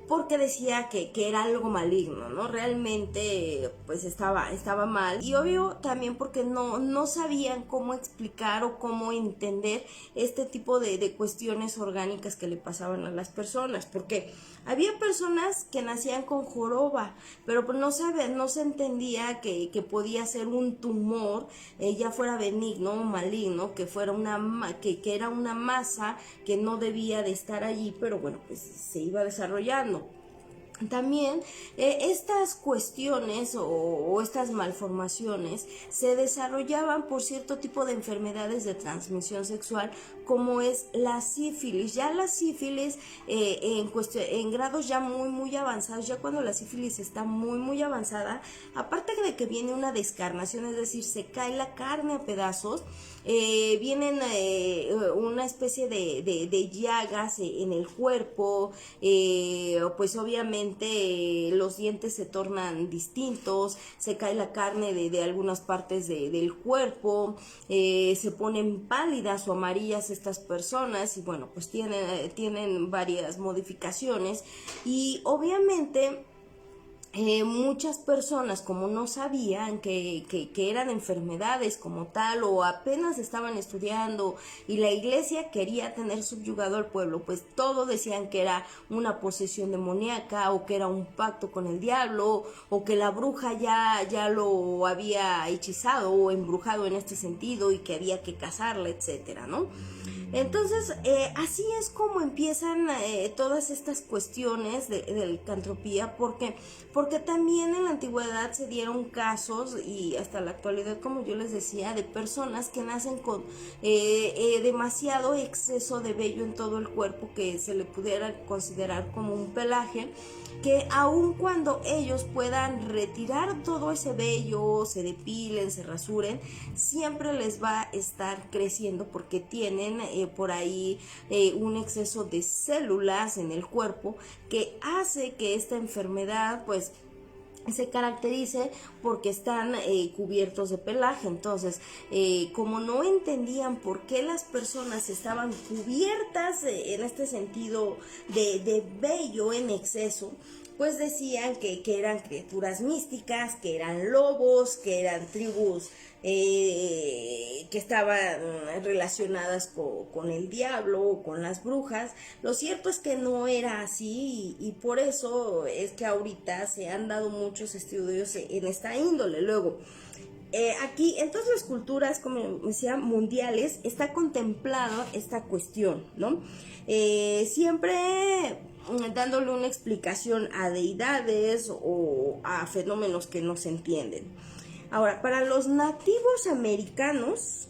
porque decía que era algo maligno, ¿no? Realmente pues estaba mal, y obvio también porque no sabían cómo explicar o cómo entender este tipo de cuestiones orgánicas que le pasaban a las personas, porque había personas que nacían con joroba, pero pues no se entendía que podía ser un tumor, ya fuera benigno o maligno, que fuera que era una masa que no debía de estar allí, pero bueno, pues se iba desarrollando. También estas cuestiones o estas malformaciones se desarrollaban por cierto tipo de enfermedades de transmisión sexual, como es la sífilis. Ya la sífilis en grados ya muy avanzados, ya cuando la sífilis está muy avanzada, aparte de que viene una descarnación, es decir, se cae la carne a pedazos, vienen una especie de llagas en el cuerpo, pues obviamente los dientes se tornan distintos, se cae la carne de algunas partes del cuerpo, se ponen pálidas o amarillas estas personas, y bueno, pues tienen varias modificaciones, y obviamente muchas personas, como no sabían que eran enfermedades como tal, o apenas estaban estudiando y la iglesia quería tener subyugado al pueblo, pues todo decían que era una posesión demoníaca, o que era un pacto con el diablo, o que la bruja ya lo había hechizado o embrujado en este sentido, y que había que casarla, etcétera, ¿no? Entonces, así es como empiezan todas estas cuestiones de licantropía, porque también en la antigüedad se dieron casos, y hasta la actualidad, como yo les decía, de personas que nacen con demasiado exceso de vello en todo el cuerpo, que se le pudiera considerar como un pelaje, que aun cuando ellos puedan retirar todo ese vello, se depilen, se rasuren, siempre les va a estar creciendo, porque tienen por ahí un exceso de células en el cuerpo, que hace que esta enfermedad pues se caracterice porque están cubiertos de pelaje. Entonces, como no entendían por qué las personas estaban cubiertas en este sentido de vello en exceso, pues decían que eran criaturas místicas, que eran lobos, que eran tribus que estaban relacionadas con el diablo o con las brujas. Lo cierto es que no era así y por eso es que ahorita se han dado muchos estudios en esta índole. Luego, aquí en todas las culturas, como decía, mundiales, está contemplada esta cuestión, ¿no? Siempre dándole una explicación a deidades o a fenómenos que no se entienden. Ahora, para los nativos americanos,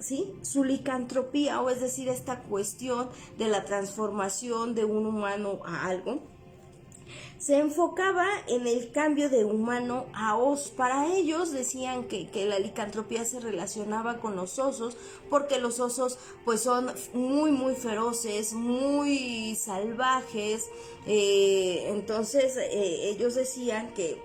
¿sí? Su licantropía, o es decir, esta cuestión de la transformación de un humano a algo, se enfocaba en el cambio de humano a oso. Para ellos decían que la licantropía se relacionaba con los osos, porque los osos pues son muy feroces, muy salvajes. Entonces ellos decían que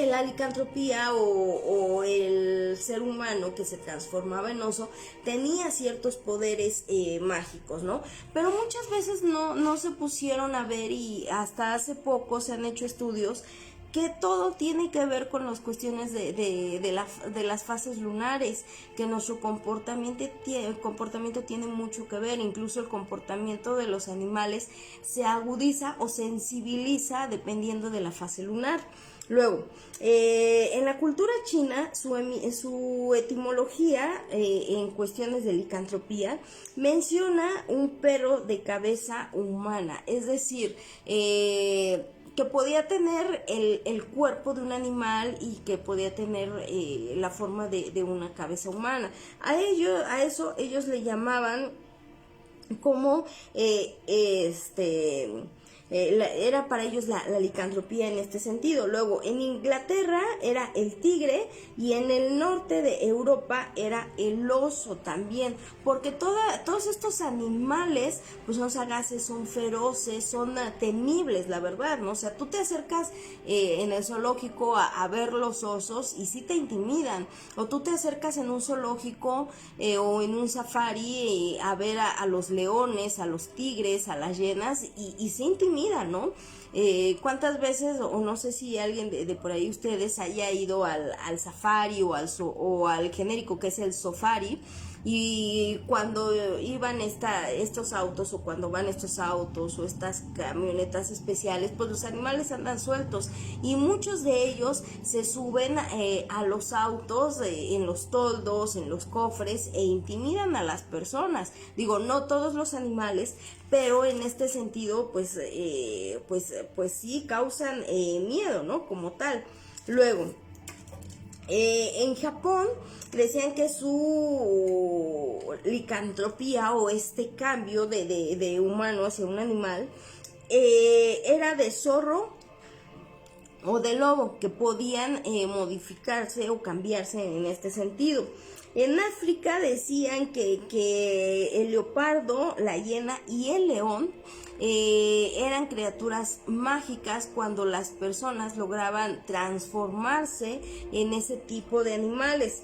la licantropía o el ser humano que se transformaba en oso tenía ciertos poderes mágicos, ¿no? Pero muchas veces no se pusieron a ver, y hasta hace poco se han hecho estudios que todo tiene que ver con las cuestiones de las fases lunares, que nuestro comportamiento tiene mucho que ver. Incluso el comportamiento de los animales se agudiza o sensibiliza dependiendo de la fase lunar. Luego, en la cultura china, su etimología en cuestiones de licantropía menciona un perro de cabeza humana, es decir, que podía tener el cuerpo de un animal y que podía tener la forma de una cabeza humana. A eso ellos le llamaban como era para ellos la licantropía en este sentido. Luego, en Inglaterra era el tigre y en el norte de Europa era el oso también, porque todos estos animales pues son sagaces, son feroces, son temibles, la verdad, ¿no? O sea, tú te acercas en el zoológico a ver los osos y sí te intimidan, o tú te acercas en un zoológico o en un safari a ver a los leones, a los tigres, a las hienas y se intimidan, ¿no? ¿Cuántas veces, o no sé si alguien de por ahí ustedes haya ido al safari o al genérico que es el safari, y cuando iban estos autos o cuando van estos autos o estas camionetas especiales, pues los animales andan sueltos y muchos de ellos se suben a los autos en los toldos, en los cofres, e intimidan a las personas. Digo, no todos los animales, pero en este sentido pues sí causan miedo, ¿no? Como tal. Luego, en Japón decían que su licantropía o este cambio de humano hacia un animal era de zorro o de lobo, que podían modificarse o cambiarse en este sentido. En África decían que el leopardo, la hiena y el león eran criaturas mágicas cuando las personas lograban transformarse en ese tipo de animales.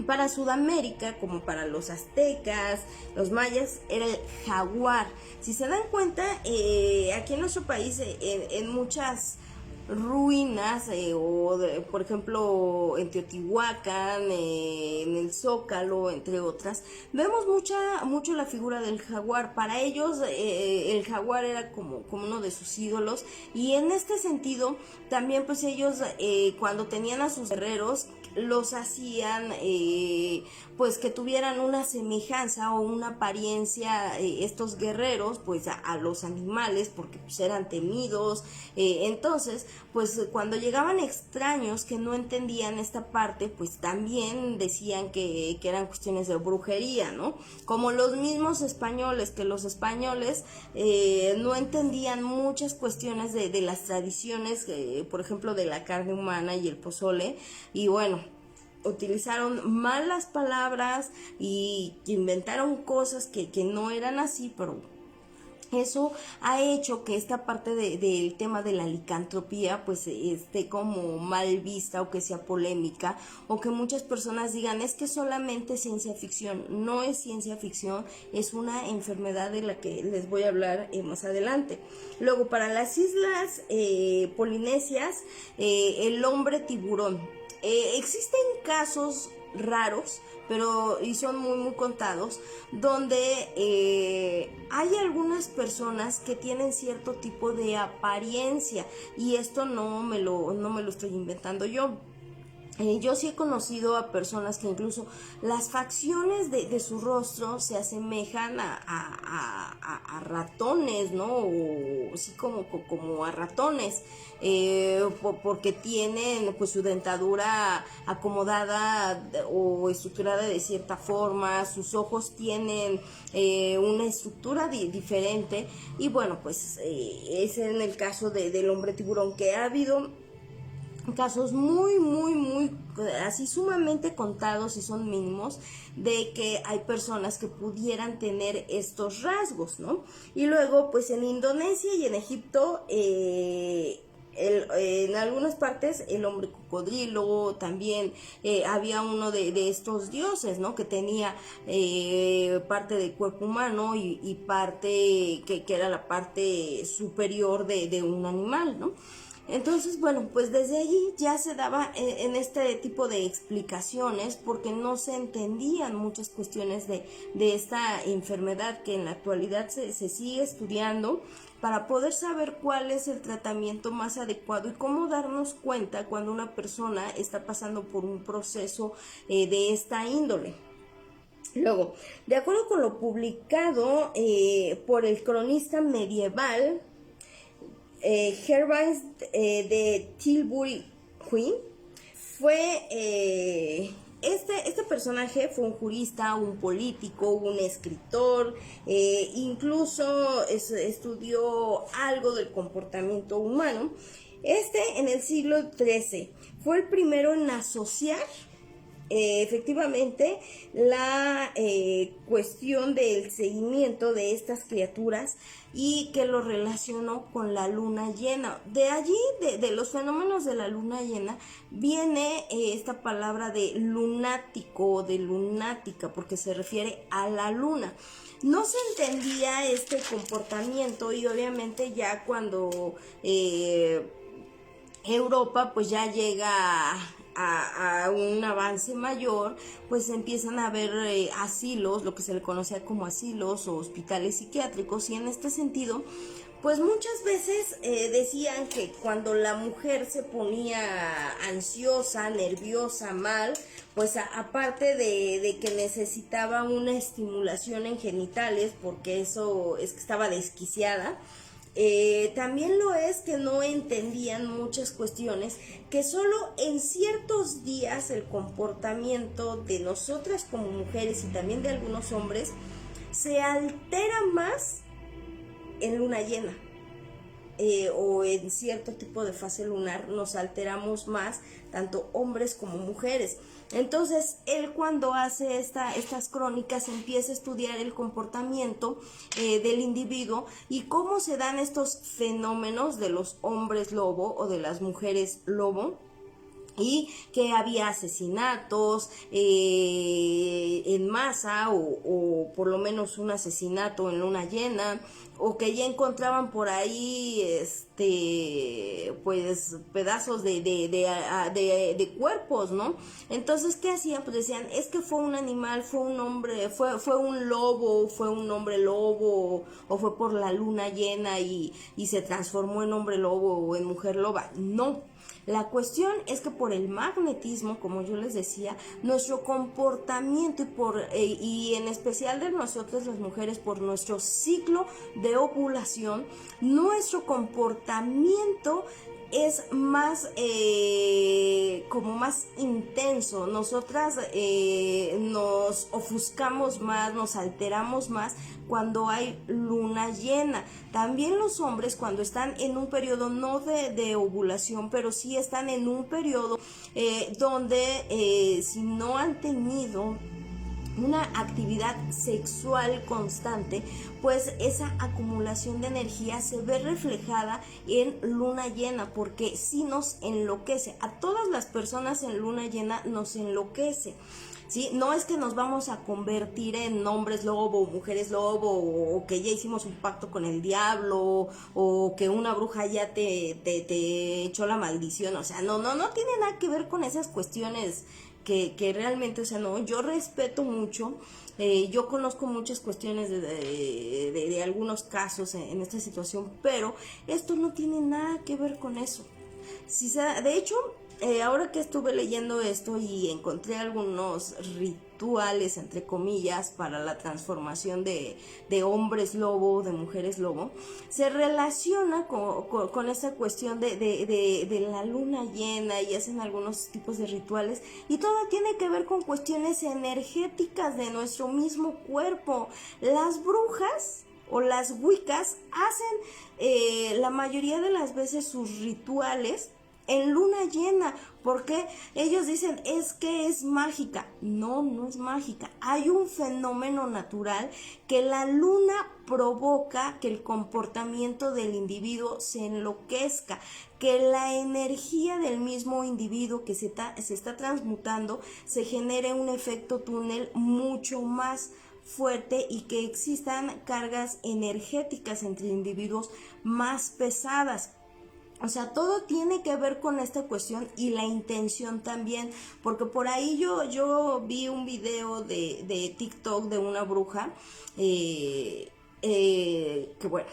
Para Sudamérica, como para los aztecas, los mayas, era el jaguar. Si se dan cuenta, aquí en nuestro país, en muchas ruinas por ejemplo en Teotihuacán, en el Zócalo, entre otras, vemos mucho la figura del jaguar. Para ellos el jaguar era como uno de sus ídolos, y en este sentido también pues ellos cuando tenían a sus guerreros los hacían pues que tuvieran una semejanza o una apariencia estos guerreros pues a los animales, porque pues eran temidos. Entonces pues cuando llegaban extraños que no entendían esta parte, pues también decían que eran cuestiones de brujería, ¿no? Como los mismos españoles, que los españoles no entendían muchas cuestiones de las tradiciones, por ejemplo de la carne humana y el pozole, y bueno, utilizaron malas palabras y inventaron cosas que no eran así, pero Eso ha hecho que esta parte del tema de la licantropía pues esté como mal vista o que sea polémica o que muchas personas digan es que solamente ciencia ficción. No es ciencia ficción, es una enfermedad de la que les voy a hablar más adelante. Luego, para las islas polinesias, el hombre tiburón. Existen casos raros, pero y son muy contados, donde hay algunas personas que tienen cierto tipo de apariencia, y esto no me lo estoy inventando yo. Yo sí he conocido a personas que incluso las facciones de su rostro se asemejan a ratones, ¿no? O sí como a ratones, porque tienen pues su dentadura acomodada o estructurada de cierta forma, sus ojos tienen una estructura diferente, y bueno, pues es en el caso del hombre tiburón, que ha habido casos muy así sumamente contados y son mínimos, de que hay personas que pudieran tener estos rasgos, ¿no? Y luego pues en Indonesia y en Egipto en algunas partes el hombre cocodrilo también, había uno de estos dioses, ¿no? Que tenía parte del cuerpo humano y parte que era la parte superior de un animal, ¿no? Entonces, bueno, pues desde allí ya se daba en este tipo de explicaciones, porque no se entendían muchas cuestiones de esta enfermedad, que en la actualidad se sigue estudiando para poder saber cuál es el tratamiento más adecuado y cómo darnos cuenta cuando una persona está pasando por un proceso de esta índole. Luego, de acuerdo con lo publicado por el cronista medieval Gervais de Tilbury Queen, fue este personaje fue un jurista, un político, un escritor, incluso estudió algo del comportamiento humano. En el siglo XIII fue el primero en asociar efectivamente la cuestión del seguimiento de estas criaturas, y que lo relacionó con la luna llena. De allí, de los fenómenos de la luna llena, viene esta palabra de lunático o de lunática, porque se refiere a la luna. No se entendía este comportamiento, y obviamente ya cuando Europa pues ya llega a un avance mayor, pues empiezan a haber asilos, lo que se le conocía como asilos o hospitales psiquiátricos, y en este sentido pues muchas veces decían que cuando la mujer se ponía ansiosa, nerviosa, mal, pues aparte de que necesitaba una estimulación en genitales, porque eso es que estaba desquiciada, también lo es que no entendían muchas cuestiones, que solo en ciertos días el comportamiento de nosotras como mujeres y también de algunos hombres se altera más en luna llena. O en cierto tipo de fase lunar nos alteramos más, tanto hombres como mujeres. Entonces él, cuando hace estas crónicas, empieza a estudiar el comportamiento del individuo y cómo se dan estos fenómenos de los hombres lobo o de las mujeres lobo, y que había asesinatos en masa, o por lo menos un asesinato en luna llena, o que ya encontraban por ahí pues pedazos de cuerpos, ¿no? Entonces, ¿qué hacían? Pues decían, es que fue un animal, fue un hombre, fue un lobo, fue un hombre lobo, o fue por la luna llena y se transformó en hombre lobo o en mujer loba. No. La cuestión es que por el magnetismo, como yo les decía, nuestro comportamiento y en especial de nosotras las mujeres, por nuestro ciclo de ovulación, nuestro comportamiento es más como más intenso. Nosotras nos ofuscamos más, nos alteramos más cuando hay luna llena. También los hombres, cuando están en un periodo no de ovulación, pero sí están en un periodo donde si no han tenido una actividad sexual constante, pues esa acumulación de energía se ve reflejada en luna llena, porque sí nos enloquece. A todas las personas en luna llena nos enloquece. ¿Sí? No es que nos vamos a convertir en hombres lobo o mujeres lobo, o que ya hicimos un pacto con el diablo, o que una bruja ya te echó la maldición. O sea, no tiene nada que ver con esas cuestiones que realmente, o sea, no, yo respeto mucho. Yo conozco muchas cuestiones de algunos casos en esta situación, pero esto no tiene nada que ver con eso. Si de hecho, ahora que estuve leyendo esto y encontré algunos rituales, entre comillas, para la transformación de hombres lobo, de mujeres lobo, se relaciona con esta cuestión de la luna llena, y hacen algunos tipos de rituales, y todo tiene que ver con cuestiones energéticas de nuestro mismo cuerpo. Las brujas o las wiccas hacen la mayoría de las veces sus rituales en luna llena, porque ellos dicen es que es mágica. No es mágica. Hay un fenómeno natural que la luna provoca que el comportamiento del individuo se enloquezca, que la energía del mismo individuo que se está transmutando se genere un efecto túnel mucho más fuerte, y que existan cargas energéticas entre individuos más pesadas. O sea, todo tiene que ver con esta cuestión, y la intención también, porque por ahí yo vi un video de TikTok de una bruja, que bueno,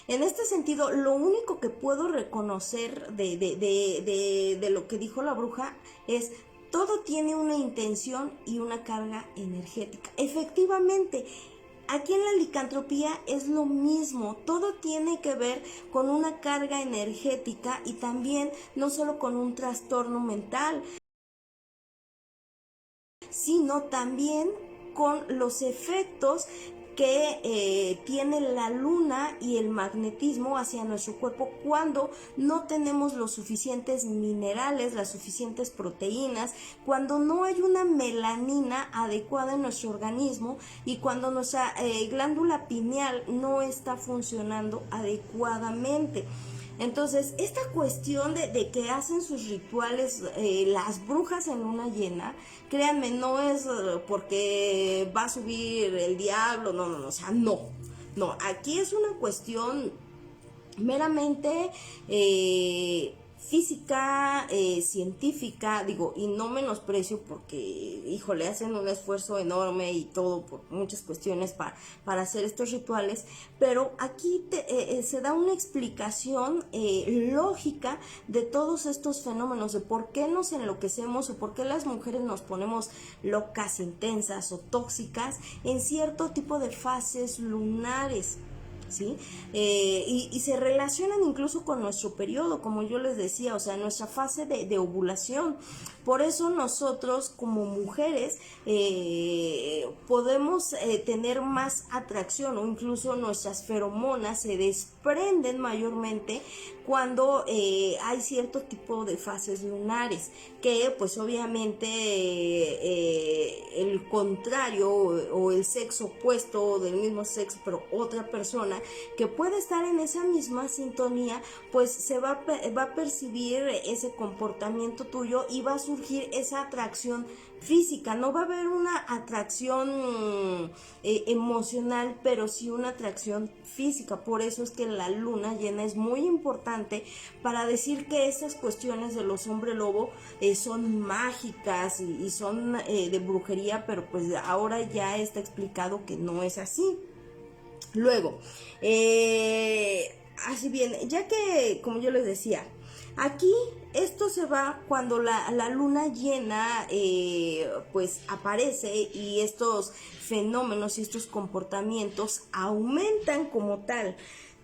en este sentido, lo único que puedo reconocer de lo que dijo la bruja es: todo tiene una intención y una carga energética. Efectivamente, aquí en la licantropía es lo mismo, todo tiene que ver con una carga energética, y también no solo con un trastorno mental, sino también con los efectos que tiene la luna y el magnetismo hacia nuestro cuerpo cuando no tenemos los suficientes minerales, las suficientes proteínas, cuando no hay una melanina adecuada en nuestro organismo, y cuando nuestra glándula pineal no está funcionando adecuadamente. Entonces, esta cuestión de que hacen sus rituales las brujas en luna llena, créanme, no es porque va a subir el diablo, no, o sea, no, aquí es una cuestión meramente física, científica, digo, y no menosprecio, porque, híjole, hacen un esfuerzo enorme y todo por muchas cuestiones para hacer estos rituales, pero aquí se da una explicación lógica de todos estos fenómenos, de por qué nos enloquecemos, o por qué las mujeres nos ponemos locas, intensas o tóxicas en cierto tipo de fases lunares. ¿Sí? Y se relacionan incluso con nuestro periodo, como yo les decía, o sea, nuestra fase de ovulación. Por eso nosotros como mujeres podemos tener más atracción, o incluso nuestras feromonas se desprenden mayormente cuando hay cierto tipo de fases lunares, que pues obviamente el contrario o el sexo opuesto del mismo sexo, pero otra persona que puede estar en esa misma sintonía, pues se va a percibir ese comportamiento tuyo, y va a surgir esa atracción física. No va a haber una atracción emocional, pero sí una atracción física. Por eso es que la luna llena es muy importante para decir que estas cuestiones de los hombres lobo son mágicas y son de brujería, pero pues ahora ya está explicado que no es así. Luego, así bien, ya que, como yo les decía, aquí esto se va cuando la luna llena pues aparece, y estos fenómenos y estos comportamientos aumentan como tal.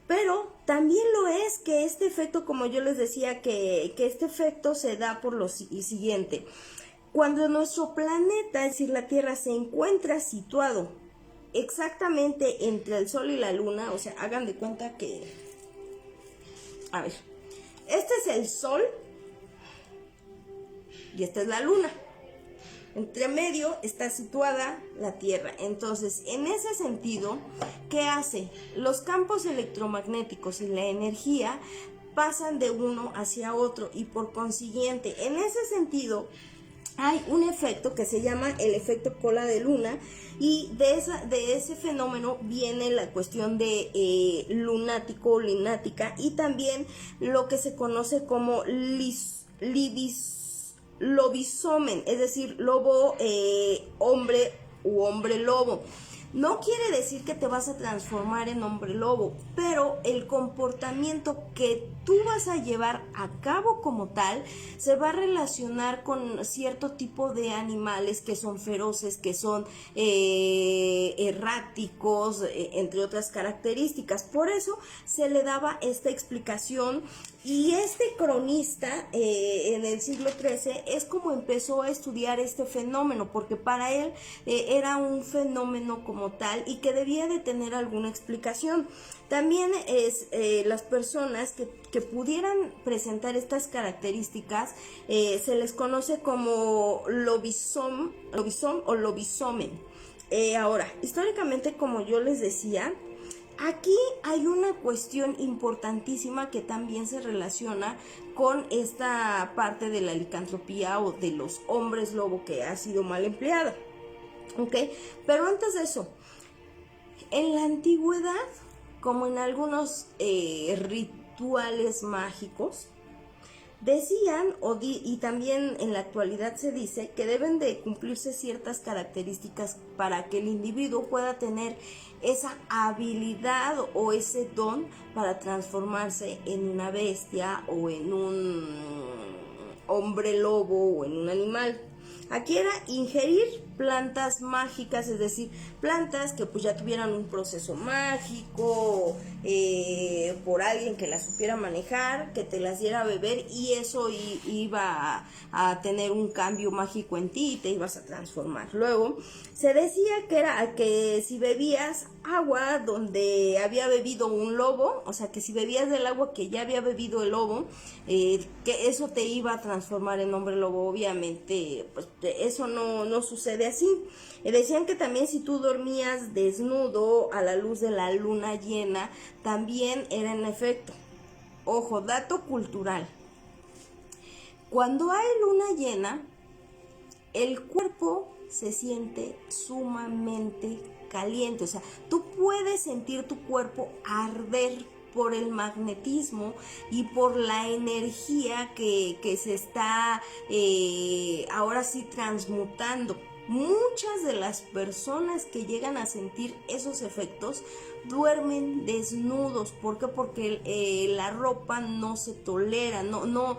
Pero también lo es que este efecto, como yo les decía, que este efecto se da por lo siguiente: cuando nuestro planeta, es decir, la Tierra, se encuentra situado exactamente entre el Sol y la Luna, o sea, hagan de cuenta que, a ver, este es el Sol y esta es la Luna. Entre medio está situada la Tierra. Entonces, en ese sentido, ¿qué hace? Los campos electromagnéticos y la energía pasan de uno hacia otro y por consiguiente, en ese sentido, hay un efecto que se llama el efecto cola de luna y de ese fenómeno viene la cuestión de lunático o linática y también lo que se conoce como lobisomen, es decir, lobo hombre u hombre lobo. No quiere decir que te vas a transformar en hombre lobo, pero el comportamiento que tú vas a llevar a cabo como tal se va a relacionar con cierto tipo de animales que son feroces, que son erráticos, entre otras características. Por eso se le daba esta explicación. Y este cronista en el siglo XIII es como empezó a estudiar este fenómeno, porque para él era un fenómeno como tal y que debía de tener alguna explicación. También las personas que pudieran presentar estas características se les conoce como lobisom o lobisomen. Ahora, históricamente, como yo les decía, aquí hay una cuestión importantísima que también se relaciona con esta parte de la licantropía o de los hombres lobo que ha sido mal empleada, ¿ok? Pero antes de eso, en la antigüedad, como en algunos rituales mágicos, decían, y también en la actualidad se dice, que deben de cumplirse ciertas características para que el individuo pueda tener esa habilidad o ese don para transformarse en una bestia o en un hombre lobo o en un animal. Aquí era ingerir plantas mágicas, es decir, plantas que pues ya tuvieran un proceso mágico por alguien que las supiera manejar, que te las diera a beber y eso iba a tener un cambio mágico en ti y te ibas a transformar. Luego se decía que si bebías agua donde había bebido un lobo, o sea que si bebías del agua que ya había bebido el lobo, que eso te iba a transformar en hombre lobo. Obviamente pues eso no sucede así. Decían que también si tú dormías desnudo a la luz de la luna llena, también era en efecto. Ojo, dato cultural. Cuando hay luna llena, el cuerpo se siente sumamente caliente. O sea, tú puedes sentir tu cuerpo arder por el magnetismo y por la energía que se está ahora sí transmutando. Muchas de las personas que llegan a sentir esos efectos duermen desnudos. ¿Por qué? Porque la ropa no se tolera, no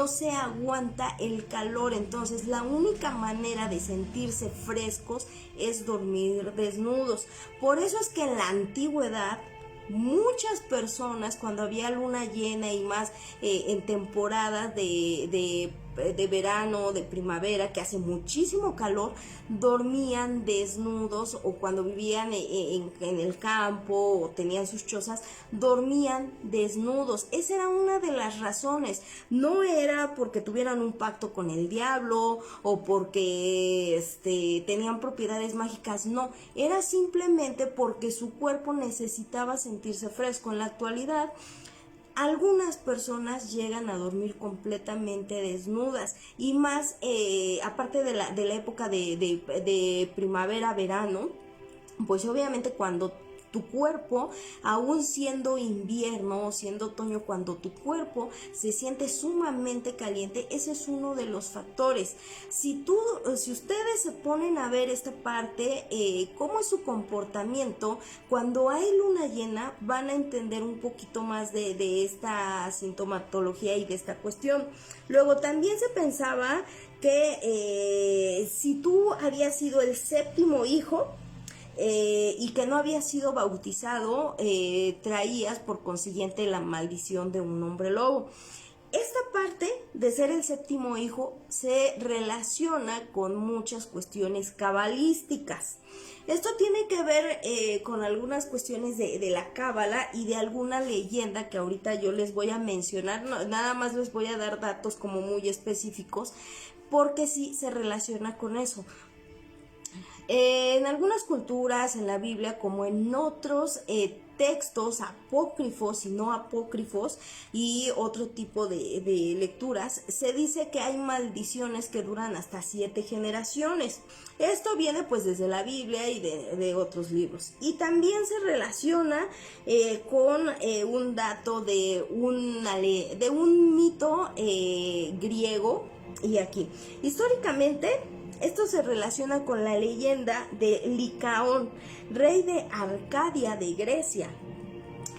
se aguanta el calor. Entonces la única manera de sentirse frescos es dormir desnudos. Por eso es que en la antigüedad muchas personas, cuando había luna llena y más en temporadas de verano, de primavera, que hace muchísimo calor, dormían desnudos, o cuando vivían en el campo o tenían sus chozas, dormían desnudos. Esa era una de las razones. No era porque tuvieran un pacto con el diablo o porque tenían propiedades mágicas, no, era simplemente porque su cuerpo necesitaba sentirse fresco. En la actualidad, algunas personas llegan a dormir completamente desnudas y más, aparte de la época de primavera, verano, pues obviamente cuando tu cuerpo, aún siendo invierno o siendo otoño, cuando tu cuerpo se siente sumamente caliente, ese es uno de los factores. Si ustedes se ponen a ver esta parte, cómo es su comportamiento, cuando hay luna llena, van a entender un poquito más de esta sintomatología y de esta cuestión. Luego también se pensaba que si tú habías sido el séptimo hijo, y que no había sido bautizado, traías por consiguiente la maldición de un hombre lobo. Esta parte de ser el séptimo hijo se relaciona con muchas cuestiones cabalísticas. Esto tiene que ver con algunas cuestiones de la cábala y de alguna leyenda que ahorita yo les voy a mencionar. Nada más les voy a dar datos como muy específicos. porque sí se relaciona con eso. En algunas culturas, en la Biblia, como en otros textos apócrifos y no apócrifos y otro tipo de lecturas, se dice que hay maldiciones que duran hasta 7 generaciones. Esto viene pues desde la Biblia y de otros libros. Y también se relaciona con un dato de un mito griego. Y aquí, históricamente, esto se relaciona con la leyenda de Licaón, rey de Arcadia de Grecia.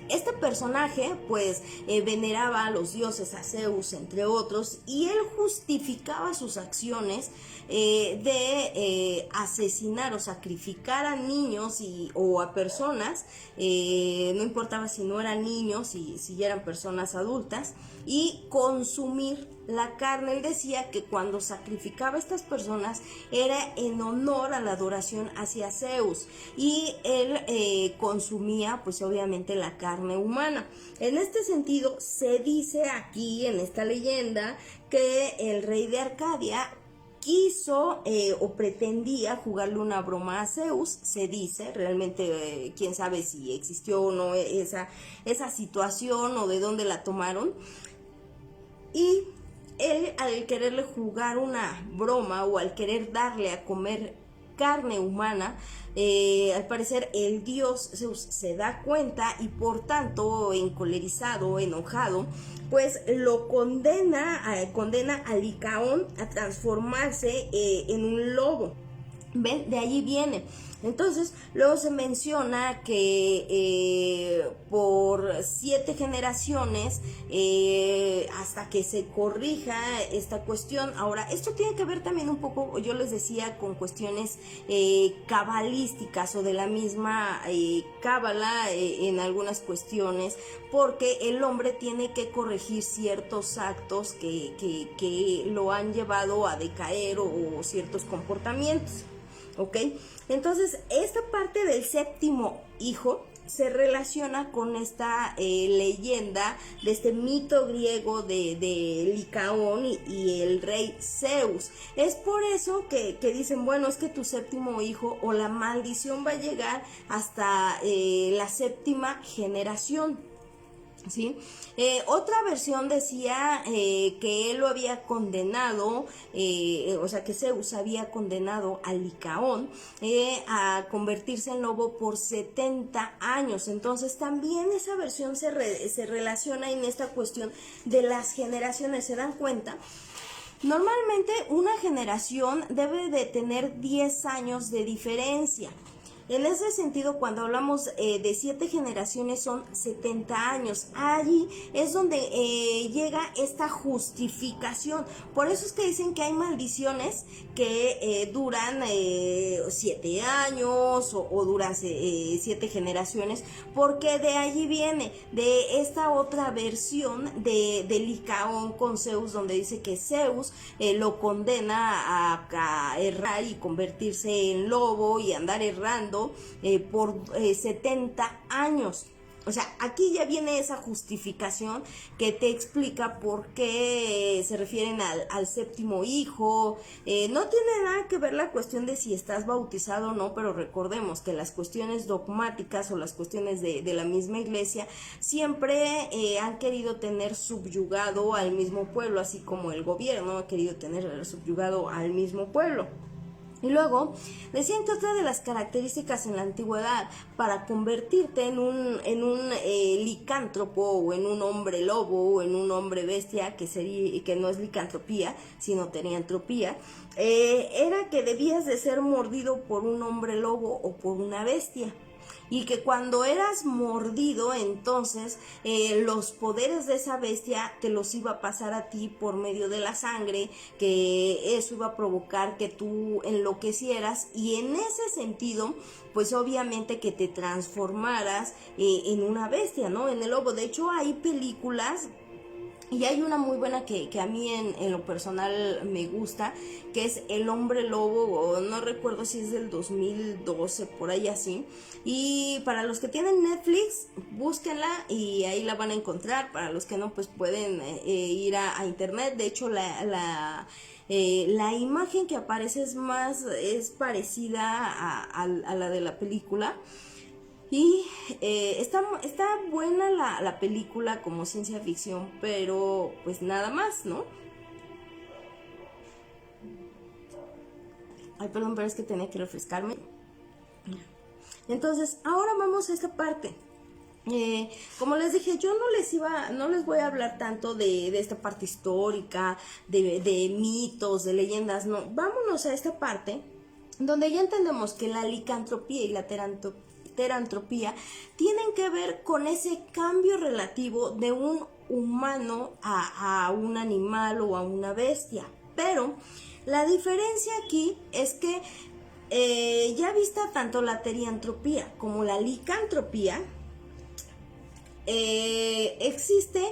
Este personaje pues veneraba a los dioses, a Zeus entre otros, y él justificaba sus acciones de asesinar o sacrificar a niños o a personas, no importaba si no eran niños y si ya eran personas adultas, y consumir la carne. Él decía que cuando sacrificaba a estas personas era en honor a la adoración hacia Zeus, y él consumía pues obviamente la carne humana. En este sentido se dice aquí en esta leyenda que el rey de Arcadia quiso o pretendía jugarle una broma a Zeus. Se dice, realmente quién sabe si existió o no esa situación o de dónde la tomaron, y él, al quererle jugar una broma o al querer darle a comer carne humana, al parecer el dios Zeus se da cuenta y por tanto, encolerizado, enojado, pues lo condena a Licaón a transformarse en un lobo. ¿Ven? De allí viene. Entonces, luego se menciona que por 7 generaciones, hasta que se corrija esta cuestión. Ahora, esto tiene que ver también un poco, yo les decía, con cuestiones cabalísticas o de la misma cábala en algunas cuestiones, porque el hombre tiene que corregir ciertos actos que lo han llevado a decaer o ciertos comportamientos. ¿Ok? Entonces, esta parte del séptimo hijo se relaciona con esta leyenda de este mito griego de Licaón y el rey Zeus. Es por eso que dicen, bueno, es que tu séptimo hijo o la maldición va a llegar hasta la 7ª generación. ¿Sí? Otra versión decía que él lo había condenado, o sea que Zeus había condenado a Licaón a convertirse en lobo por 70 años. Entonces también esa versión se relaciona en esta cuestión de las generaciones. ¿Se dan cuenta? Normalmente una generación debe de tener 10 años de diferencia. En ese sentido, cuando hablamos de 7 generaciones, son 70 años. Allí es donde llega esta justificación. Por eso es que dicen que hay maldiciones que duran 7 años o duran 7 generaciones, porque de allí viene, de esta otra versión de Licaón con Zeus, donde dice que Zeus lo condena a errar y convertirse en lobo y andar errando por 70 años. O sea, aquí ya viene esa justificación que te explica por qué se refieren al séptimo hijo. No tiene nada que ver la cuestión de si estás bautizado o no, pero recordemos que las cuestiones dogmáticas o las cuestiones de la misma iglesia siempre han querido tener subyugado al mismo pueblo, así como el gobierno ha querido tener subyugado al mismo pueblo. Y luego decían que otra de las características en la antigüedad para convertirte en un licántropo o en un hombre lobo o en un hombre bestia, que no es licantropía sino teriantropía, era que debías de ser mordido por un hombre lobo o por una bestia. Y que cuando eras mordido, entonces los poderes de esa bestia te los iba a pasar a ti por medio de la sangre, que eso iba a provocar que tú enloquecieras y en ese sentido, pues obviamente que te transformaras en una bestia, ¿no? En el lobo. De hecho, hay películas. Y hay una muy buena que a mí en lo personal me gusta, que es El Hombre Lobo, o no recuerdo si es del 2012, por ahí así. Y para los que tienen Netflix, búsquenla y ahí la van a encontrar. Para los que no, pues pueden ir a internet. De hecho, La imagen que aparece es parecida a la de la película. Y está buena la película como ciencia ficción, pero pues nada más, ¿no? Ay, perdón, pero es que tenía que refrescarme. Entonces, ahora vamos a esta parte. Como les dije, yo no les voy a hablar tanto de esta parte histórica, de mitos, de leyendas, no. Vámonos a esta parte donde ya entendemos que la licantropía y la terantropía tienen que ver con ese cambio relativo de un humano a un animal o a una bestia. Pero la diferencia aquí es que ya vista tanto la teriantropía como la licantropía, existe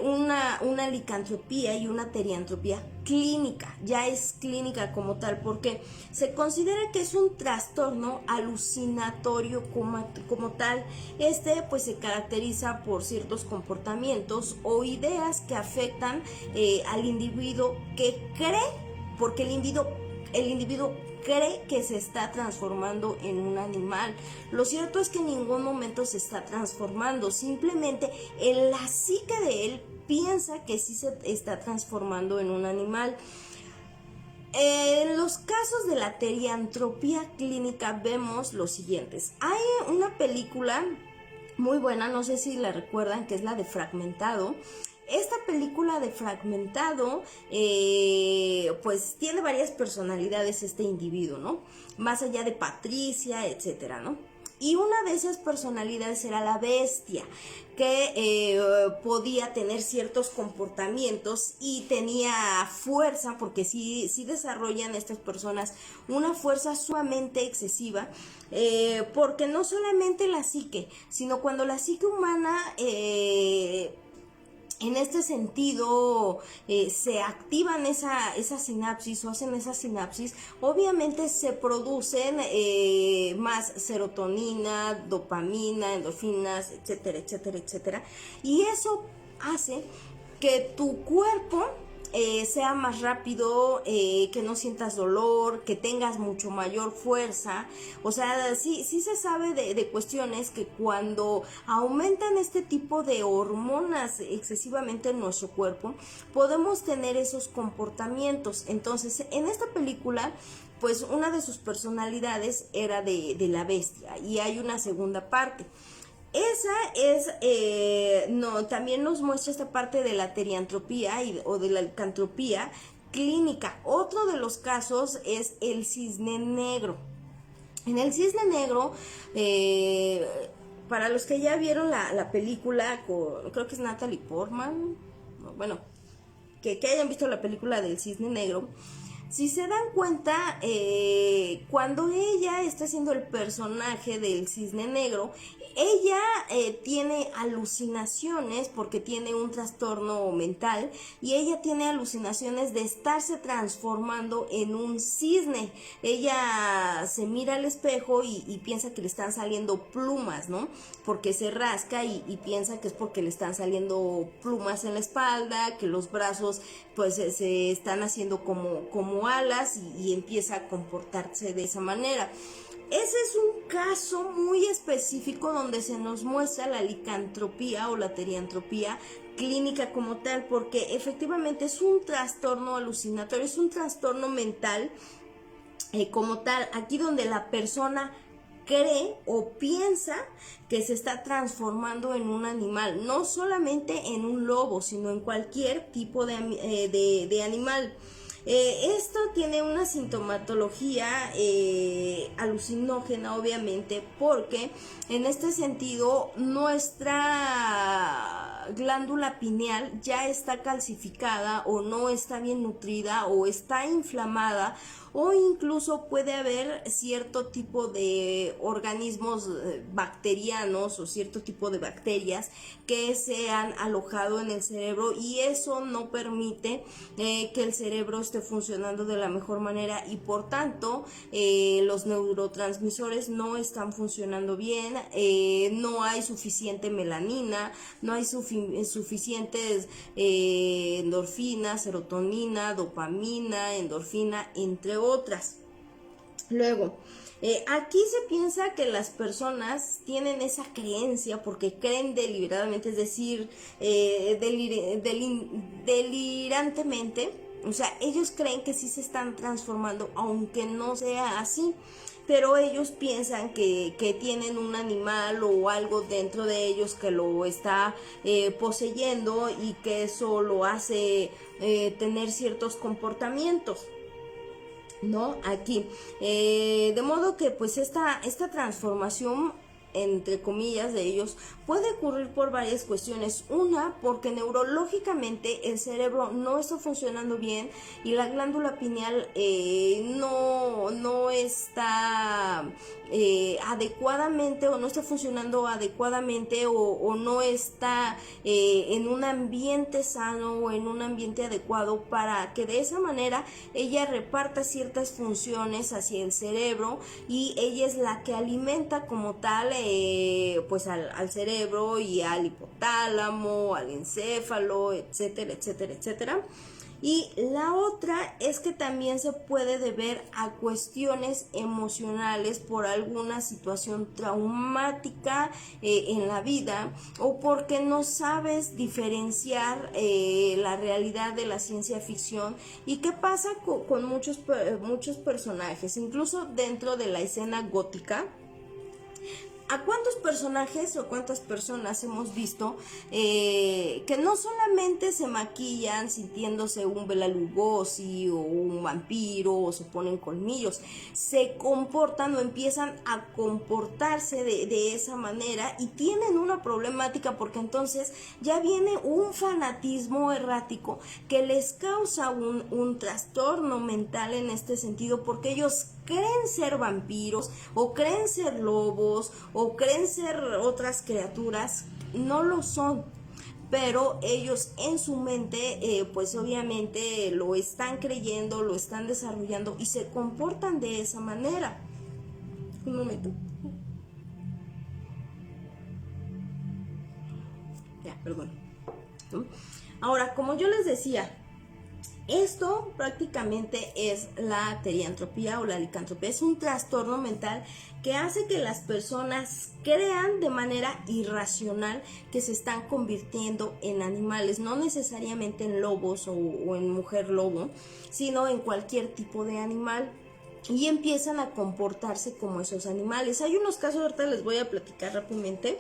una licantropía y una teriantropía clínica, ya es clínica como tal, porque se considera que es un trastorno alucinatorio como tal. Pues se caracteriza por ciertos comportamientos o ideas que afectan al individuo, que cree, porque el individuo cree que se está transformando en un animal. Lo cierto es que en ningún momento se está transformando, simplemente en la psique de él piensa que sí se está transformando en un animal. En los casos de la teriantropía clínica vemos los siguientes. Hay una película muy buena, no sé si la recuerdan, que es la de Fragmentado. Esta película de Fragmentado, pues tiene varias personalidades este individuo, ¿no? Más allá de Patricia, etcétera, ¿no? Y una de esas personalidades era la bestia, que podía tener ciertos comportamientos y tenía fuerza, porque sí desarrollan estas personas una fuerza sumamente excesiva, porque no solamente la psique, sino cuando la psique humana en este sentido se activan esa sinapsis o hacen esa sinapsis, obviamente se producen más serotonina, dopamina, endorfinas, etcétera, etcétera, etcétera, y eso hace que tu cuerpo sea más rápido, que no sientas dolor, que tengas mucho mayor fuerza. O sea, sí se sabe de cuestiones que cuando aumentan este tipo de hormonas excesivamente en nuestro cuerpo, podemos tener esos comportamientos. Entonces, en esta película, pues una de sus personalidades era de la bestia, y hay una segunda parte. Esa es, también nos muestra esta parte de la teriantropía o de la licantropía clínica. Otro de los casos es el cisne negro. En el cisne negro, para los que ya vieron la película, creo que es Natalie Portman, bueno, que hayan visto la película del cisne negro, si se dan cuenta, cuando ella está haciendo el personaje del cisne negro, ella tiene alucinaciones porque tiene un trastorno mental, y ella tiene alucinaciones de estarse transformando en un cisne. Ella se mira al espejo y piensa que le están saliendo plumas, ¿no? Porque se rasca y piensa que es porque le están saliendo plumas en la espalda, que los brazos pues se están haciendo como alas, y empieza a comportarse de esa manera. Ese es un caso muy específico donde se nos muestra la licantropía o la teriantropía clínica como tal, porque efectivamente es un trastorno alucinatorio, es un trastorno mental como tal, aquí donde la persona cree o piensa que se está transformando en un animal, no solamente en un lobo, sino en cualquier tipo de animal. Esto tiene una sintomatología alucinógena, obviamente, porque en este sentido nuestra glándula pineal ya está calcificada, o no está bien nutrida, o está inflamada, o incluso puede haber cierto tipo de organismos bacterianos o cierto tipo de bacterias que se han alojado en el cerebro, y eso no permite que el cerebro esté funcionando de la mejor manera, y por tanto los neurotransmisores no están funcionando bien, no hay suficiente melanina, no hay suficientes endorfinas, serotonina, dopamina, endorfina, entre otras. Luego, aquí se piensa que las personas tienen esa creencia porque creen deliberadamente, es decir, delirantemente, o sea, ellos creen que sí se están transformando, aunque no sea así, pero ellos piensan que tienen un animal o algo dentro de ellos que lo está poseyendo, y que eso lo hace tener ciertos comportamientos, ¿no? Aquí, de modo que pues esta transformación, entre comillas, de ellos puede ocurrir por varias cuestiones. Una, porque neurológicamente el cerebro no está funcionando bien y la glándula pineal no está adecuadamente, o no está funcionando adecuadamente, o no está en un ambiente sano o en un ambiente adecuado para que de esa manera ella reparta ciertas funciones hacia el cerebro, y ella es la que alimenta como tal pues al cerebro y al hipotálamo, al encéfalo, etcétera, etcétera, etcétera. Y la otra es que también se puede deber a cuestiones emocionales por alguna situación traumática en la vida, o porque no sabes diferenciar la realidad de la ciencia ficción. ¿Y qué pasa con muchos personajes, incluso dentro de la escena gótica? ¿A cuántos personajes o cuántas personas hemos visto que no solamente se maquillan sintiéndose un Bela Lugosi o un vampiro, o se ponen colmillos, se comportan o empiezan a comportarse de esa manera, y tienen una problemática porque entonces ya viene un fanatismo errático que les causa un trastorno mental en este sentido, porque ellos creen ser vampiros, o creen ser lobos, o creen ser otras criaturas. No lo son, pero ellos en su mente pues obviamente lo están creyendo, lo están desarrollando, y se comportan de esa manera. Un momento. Ya, perdón. Ahora, como yo les decía, esto prácticamente es la teriantropía o la licantropía. Es un trastorno mental que hace que las personas crean de manera irracional que se están convirtiendo en animales, no necesariamente en lobos o en mujer lobo, sino en cualquier tipo de animal, y empiezan a comportarse como esos animales. Hay unos casos, ahorita les voy a platicar rápidamente,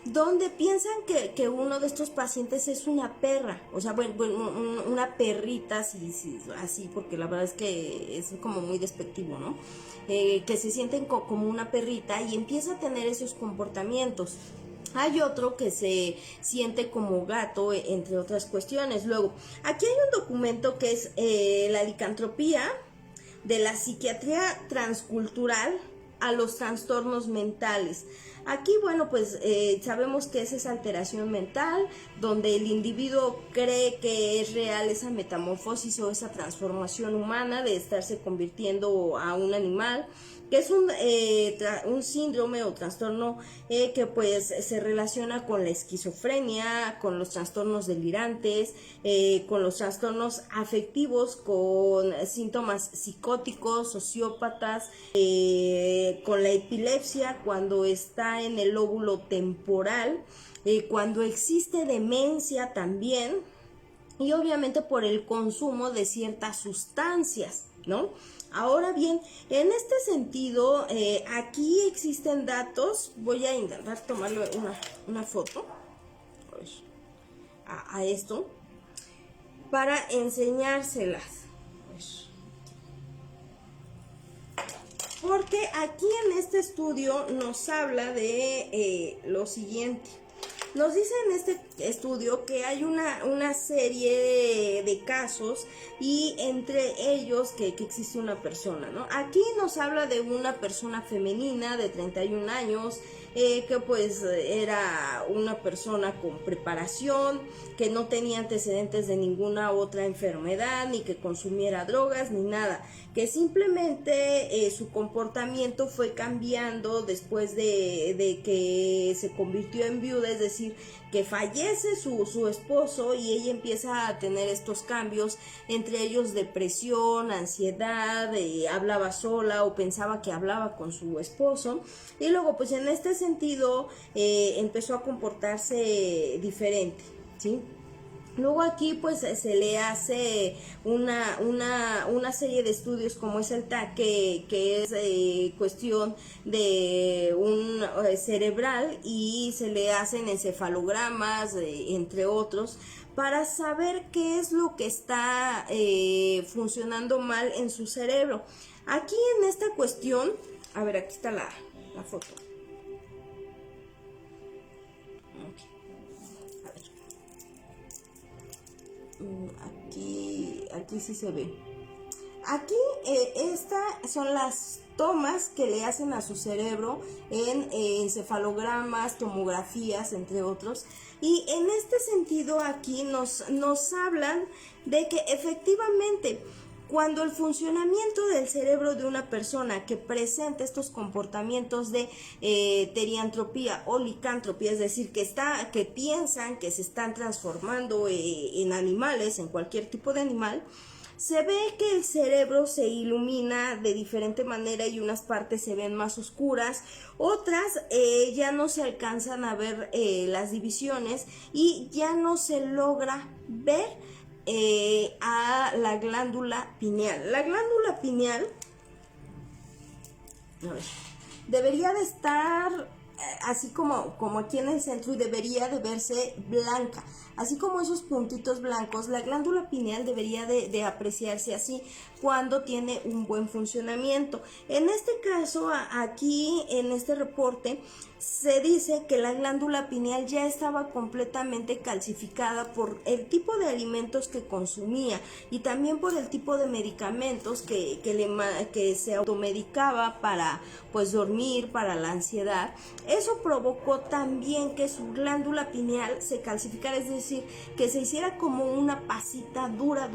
donde piensan que uno de estos pacientes es una perra, o sea, bueno, una perrita, así, porque la verdad es que es como muy despectivo, ¿no? Que se sienten como una perrita y empieza a tener esos comportamientos. Hay otro que se siente como gato, entre otras cuestiones. Luego, aquí hay un documento que es la licantropía de la psiquiatría transcultural a los trastornos mentales. Aquí, bueno, pues sabemos que es esa alteración mental donde el individuo cree que es real esa metamorfosis o esa transformación humana de estarse convirtiendo a un animal, que es un síndrome o trastorno que pues se relaciona con la esquizofrenia, con los trastornos delirantes, con los trastornos afectivos, con síntomas psicóticos, sociópatas, con la epilepsia cuando está en el lóbulo temporal, cuando existe demencia también, y obviamente por el consumo de ciertas sustancias, ¿no? Ahora bien, en este sentido, aquí existen datos. Voy a intentar tomarle una foto a esto para enseñárselas. Porque aquí en este estudio nos habla de lo siguiente. Nos dice en este estudio que hay una serie de casos y entre ellos que existe una persona, ¿no? Aquí nos habla de una persona femenina de 31 años, que pues era una persona con preparación, que no tenía antecedentes de ninguna otra enfermedad, ni que consumiera drogas, ni nada, que simplemente su comportamiento fue cambiando después de que se convirtió en viuda, es decir, que fallece su esposo y ella empieza a tener estos cambios, entre ellos depresión, ansiedad, hablaba sola o pensaba que hablaba con su esposo, y luego pues en este sentido empezó a comportarse diferente, ¿sí? Luego aquí pues se le hace una serie de estudios como es el TAC, que es cuestión de un cerebral, y se le hacen encefalogramas, entre otros, para saber qué es lo que está funcionando mal en su cerebro. Aquí en esta cuestión, a ver, aquí está la foto. Aquí sí se ve. Aquí estas son las tomas que le hacen a su cerebro en encefalogramas, tomografías, entre otros. Y en este sentido aquí nos hablan de que efectivamente cuando el funcionamiento del cerebro de una persona que presenta estos comportamientos de teriantropía o licantropía, es decir, que piensan que se están transformando en animales, en cualquier tipo de animal, se ve que el cerebro se ilumina de diferente manera y unas partes se ven más oscuras, otras ya no se alcanzan a ver las divisiones y ya no se logra ver a la glándula pineal. La glándula pineal, a ver, debería de estar así como aquí en el centro, y debería de verse blanca, así como esos puntitos blancos. La glándula pineal debería de apreciarse así cuando tiene un buen funcionamiento. En este caso, aquí en este reporte se dice que la glándula pineal ya estaba completamente calcificada por el tipo de alimentos que consumía y también por el tipo de medicamentos que se automedicaba para pues dormir, para la ansiedad. Eso provocó también que su glándula pineal se calcificara, es decir, que se hiciera como una pasita dura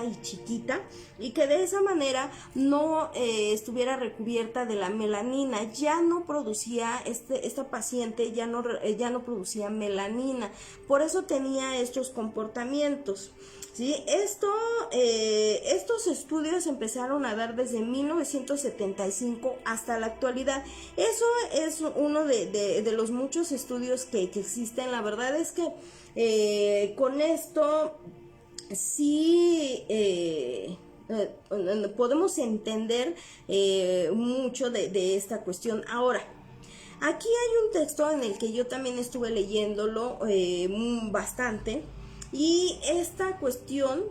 y chiquita, y que de esa manera no estuviera recubierta de la melanina. Ya no producía esta paciente ya no producía melanina, por eso tenía estos comportamientos, ¿sí? Estos estudios empezaron a dar desde 1975 hasta la actualidad. Eso es uno de los muchos estudios que existen. La verdad es que con esto sí podemos entender mucho de esta cuestión. Ahora, aquí hay un texto en el que yo también estuve leyéndolo bastante, y esta cuestión,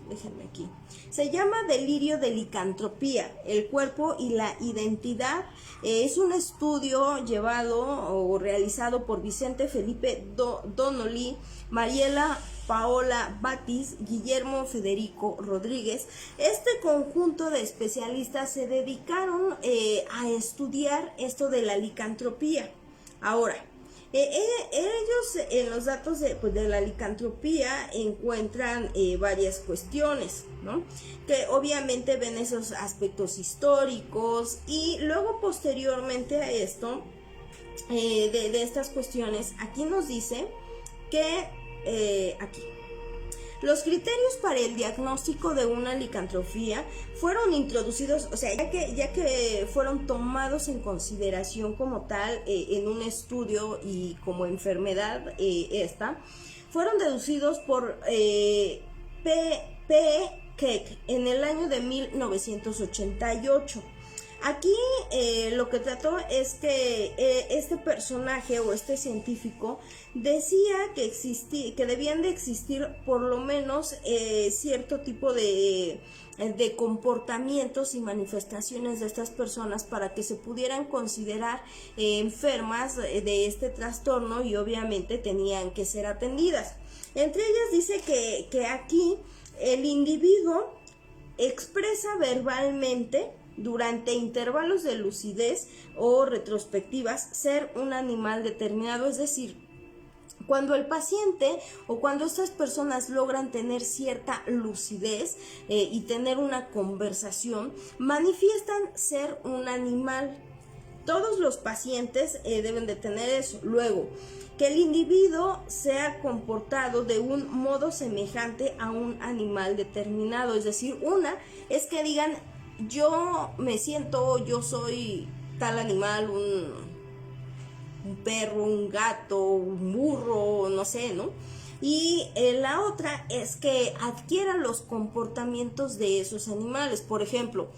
déjenme aquí, se llama Delirio de licantropía, el cuerpo y la identidad. Es un estudio llevado o realizado por Vicente Felipe Donnelly, Mariela Paola Batis, Guillermo Federico Rodríguez. Este conjunto de especialistas se dedicaron a estudiar esto de la licantropía. Ahora, ellos en los datos de la licantropía encuentran varias cuestiones, ¿no? Que obviamente ven esos aspectos históricos, y luego posteriormente a esto, de estas cuestiones, aquí nos dice que aquí los criterios para el diagnóstico de una licantropía fueron introducidos, o sea, ya que fueron tomados en consideración como tal en un estudio y como enfermedad fueron deducidos por P. Keck en el año de 1988. Aquí lo que trató es que este personaje o este científico decía que debían de existir por lo menos cierto tipo de comportamientos y manifestaciones de estas personas para que se pudieran considerar enfermas de este trastorno, y obviamente tenían que ser atendidas. Entre ellas dice que aquí el individuo expresa verbalmente durante intervalos de lucidez o retrospectivas ser un animal determinado, es decir, cuando el paciente o cuando estas personas logran tener cierta lucidez y tener una conversación, manifiestan ser un animal. Todos los pacientes deben de tener eso. Luego, que el individuo sea comportado de un modo semejante a un animal determinado, es decir, una es que digan yo me siento, yo soy tal animal, un perro, un gato, un burro, no sé, ¿no? Y la otra es que adquiera los comportamientos de esos animales. Por ejemplo,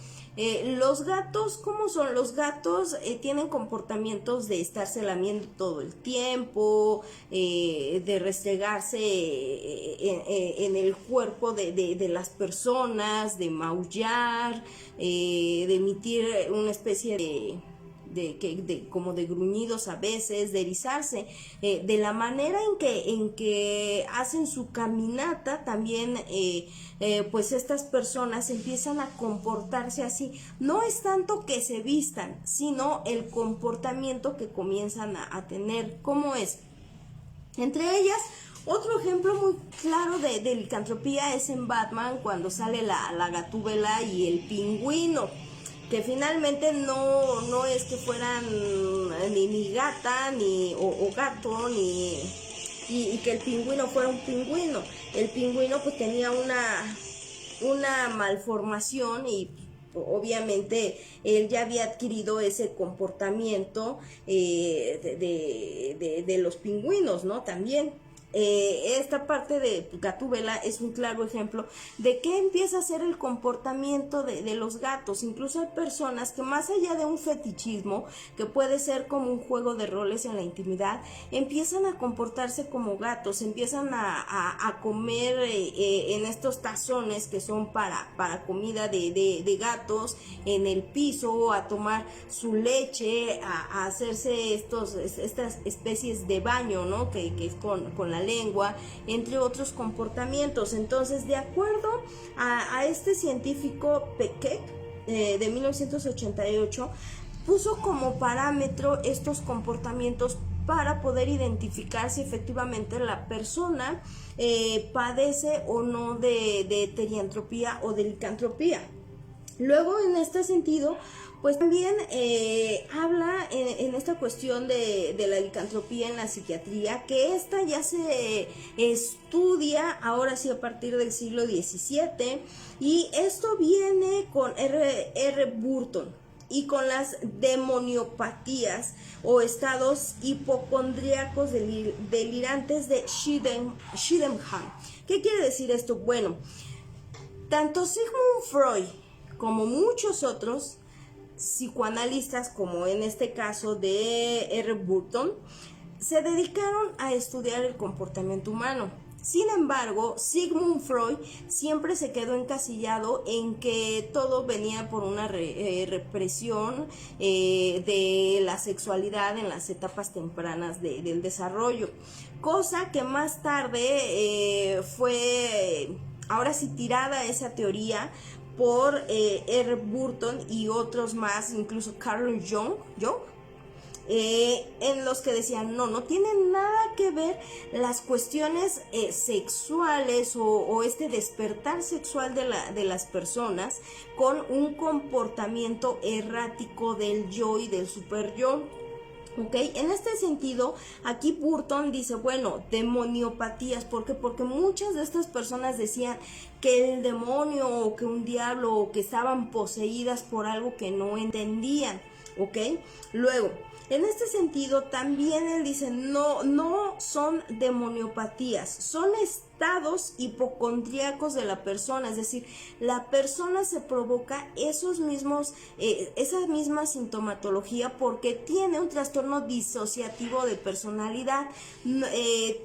los gatos, ¿cómo son? Los gatos tienen comportamientos de estarse lamiendo todo el tiempo, de restregarse en el cuerpo de las personas, de maullar, de emitir una especie como de gruñidos a veces, de erizarse, de la manera en que hacen su caminata también, pues estas personas empiezan a comportarse así. No es tanto que se vistan, sino el comportamiento que comienzan a tener. ¿Cómo es? Entre ellas, otro ejemplo muy claro de licantropía es en Batman, cuando sale la Gatúbela y el Pingüino, que finalmente no es que fueran ni gata o gato y que el pingüino fuera un pingüino. El pingüino pues tenía una malformación y obviamente él ya había adquirido ese comportamiento de los pingüinos, ¿no? También. Esta parte de Gatúbela es un claro ejemplo de qué empieza a ser el comportamiento de los gatos. Incluso hay personas que, más allá de un fetichismo que puede ser como un juego de roles en la intimidad, empiezan a comportarse como gatos, empiezan a comer en estos tazones que son para comida de gatos en el piso, a tomar su leche, a hacerse estas especies de baño, ¿no? Que es con la lengua, entre otros comportamientos. Entonces, de acuerdo a este científico Pequet de 1988, puso como parámetro estos comportamientos para poder identificar si efectivamente la persona padece o no de teriantropía o de licantropía. Luego, en este sentido, pues también habla en esta cuestión de la licantropía en la psiquiatría, que esta ya se estudia ahora sí a partir del siglo XVII, y esto viene con R. Burton y con las demoniopatías o estados hipocondríacos delirantes de Sydenham. ¿Qué quiere decir esto? Bueno, tanto Sigmund Freud como muchos otros psicoanalistas, como en este caso de R. Burton, se dedicaron a estudiar el comportamiento humano. Sin embargo, Sigmund Freud siempre se quedó encasillado en que todo venía por una represión de la sexualidad en las etapas tempranas del desarrollo, cosa que más tarde fue, ahora sí, tirada esa teoría por R. Burton y otros más, incluso Carl Jung, en los que decían no tienen nada que ver las cuestiones sexuales o este despertar sexual de las personas con un comportamiento errático del yo y del super yo. ¿Ok? En este sentido, aquí Burton dice, bueno, demoniopatías, ¿por qué? Porque muchas de estas personas decían que el demonio o que un diablo o que estaban poseídas por algo que no entendían, ¿ok? Luego, en este sentido, también él dice, no son demoniopatías, son estados hipocondríacos de la persona, es decir, la persona se provoca esa misma sintomatología porque tiene un trastorno disociativo de personalidad,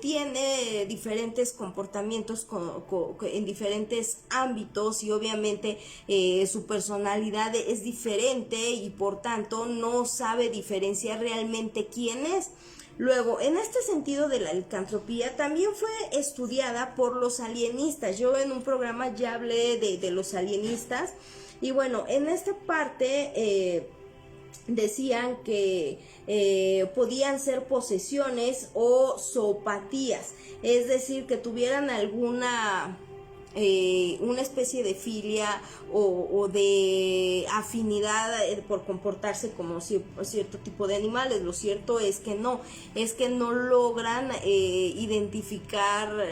tiene diferentes comportamientos en diferentes ámbitos y obviamente su personalidad es diferente y por tanto no sabe diferenciar realmente quién es. Luego, en este sentido de la licantropía, también fue estudiada por los alienistas. Yo en un programa ya hablé de los alienistas y bueno, en esta parte decían que podían ser posesiones o zoopatías, es decir, que tuvieran alguna una especie de filia o de afinidad por comportarse como cierto tipo de animales. Lo cierto es que no logran identificar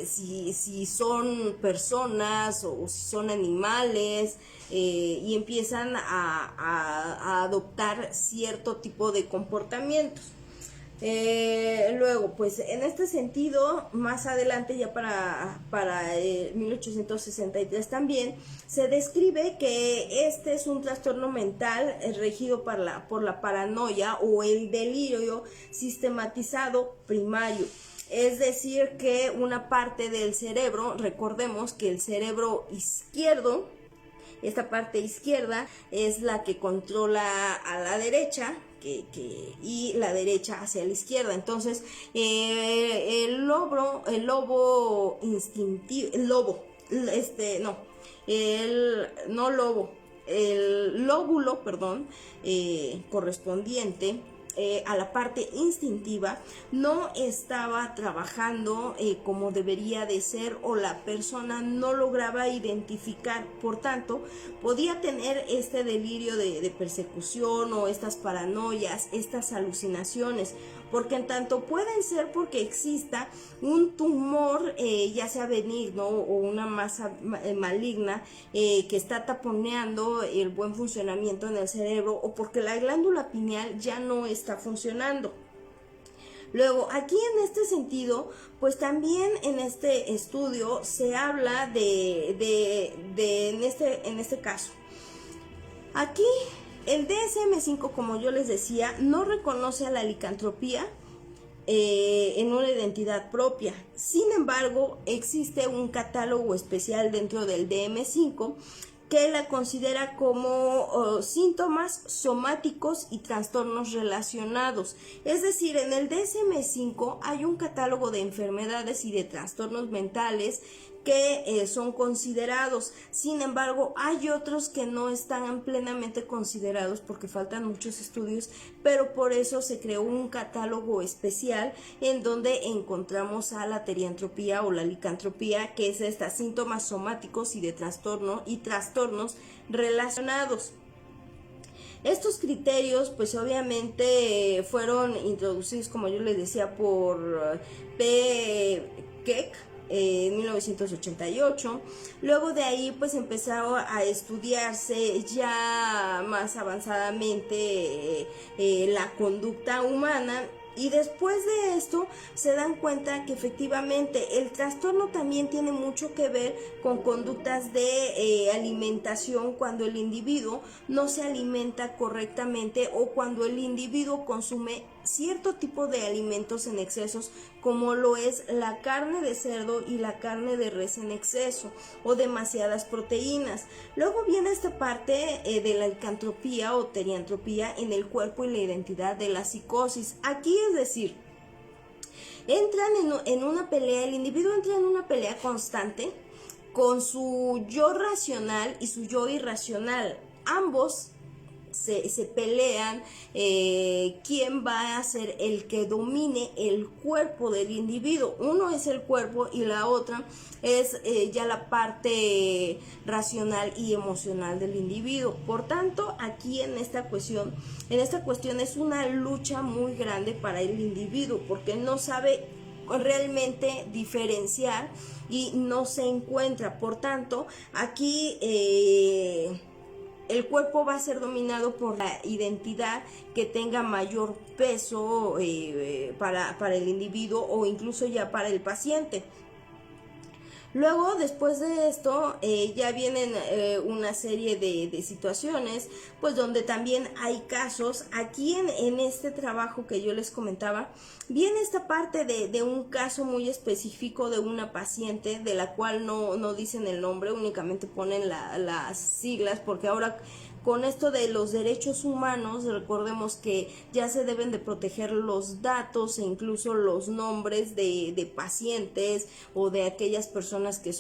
si son personas o si son animales, y empiezan a adoptar cierto tipo de comportamientos. Luego, pues en este sentido, más adelante, ya para 1863 también, se describe que este es un trastorno mental regido por la paranoia o el delirio sistematizado primario. Es decir, que una parte del cerebro, recordemos que el cerebro izquierdo, esta parte izquierda es la que controla a la derecha, y la derecha hacia la izquierda. Entonces, el lóbulo, correspondiente a la parte instintiva no estaba trabajando como debería de ser, o la persona no lograba identificar, por tanto podía tener este delirio de persecución o estas paranoias, estas alucinaciones, porque en tanto pueden ser porque exista un tumor ya sea benigno o una masa maligna que está taponeando el buen funcionamiento en el cerebro, o porque la glándula pineal ya no está funcionando. Luego, aquí en este sentido, pues también en este estudio se habla en este caso. Aquí el DSM-5, como yo les decía, no reconoce a la licantropía en una identidad propia. Sin embargo, existe un catálogo especial dentro del DSM-5 que la considera como síntomas somáticos y trastornos relacionados. Es decir, en el DSM-5 hay un catálogo de enfermedades y de trastornos mentales que son considerados. Sin embargo, hay otros que no están plenamente considerados porque faltan muchos estudios, pero por eso se creó un catálogo especial en donde encontramos a la teriantropía o la licantropía, que es estos síntomas somáticos y de trastornos relacionados. Estos criterios, pues obviamente fueron introducidos, como yo les decía, por P. Keck en 1988. Luego de ahí pues empezaron a estudiarse ya más avanzadamente la conducta humana, y después de esto se dan cuenta que efectivamente el trastorno también tiene mucho que ver con conductas de alimentación, cuando el individuo no se alimenta correctamente o cuando el individuo consume cierto tipo de alimentos en excesos, como lo es la carne de cerdo y la carne de res en exceso o demasiadas proteínas. Luego viene esta parte de la licantropía o teriantropía en el cuerpo y la identidad de la psicosis. Aquí, es decir, entran en una pelea, el individuo entra en una pelea constante con su yo racional y su yo irracional. Ambos se pelean quién va a ser el que domine el cuerpo del individuo. Uno es el cuerpo y la otra es ya la parte racional y emocional del individuo. Por tanto, aquí en esta cuestión es una lucha muy grande para el individuo, porque no sabe realmente diferenciar y no se encuentra. Por tanto, aquí el cuerpo va a ser dominado por la identidad que tenga mayor peso para el individuo o incluso ya para el paciente. Luego, después de esto, ya vienen una serie de situaciones, pues donde también hay casos. Aquí en este trabajo que yo les comentaba, viene esta parte de un caso muy específico de una paciente, de la cual no dicen el nombre, únicamente ponen las siglas, porque ahora con esto de los derechos humanos, recordemos que ya se deben de proteger los datos e incluso los nombres de pacientes o de aquellas personas que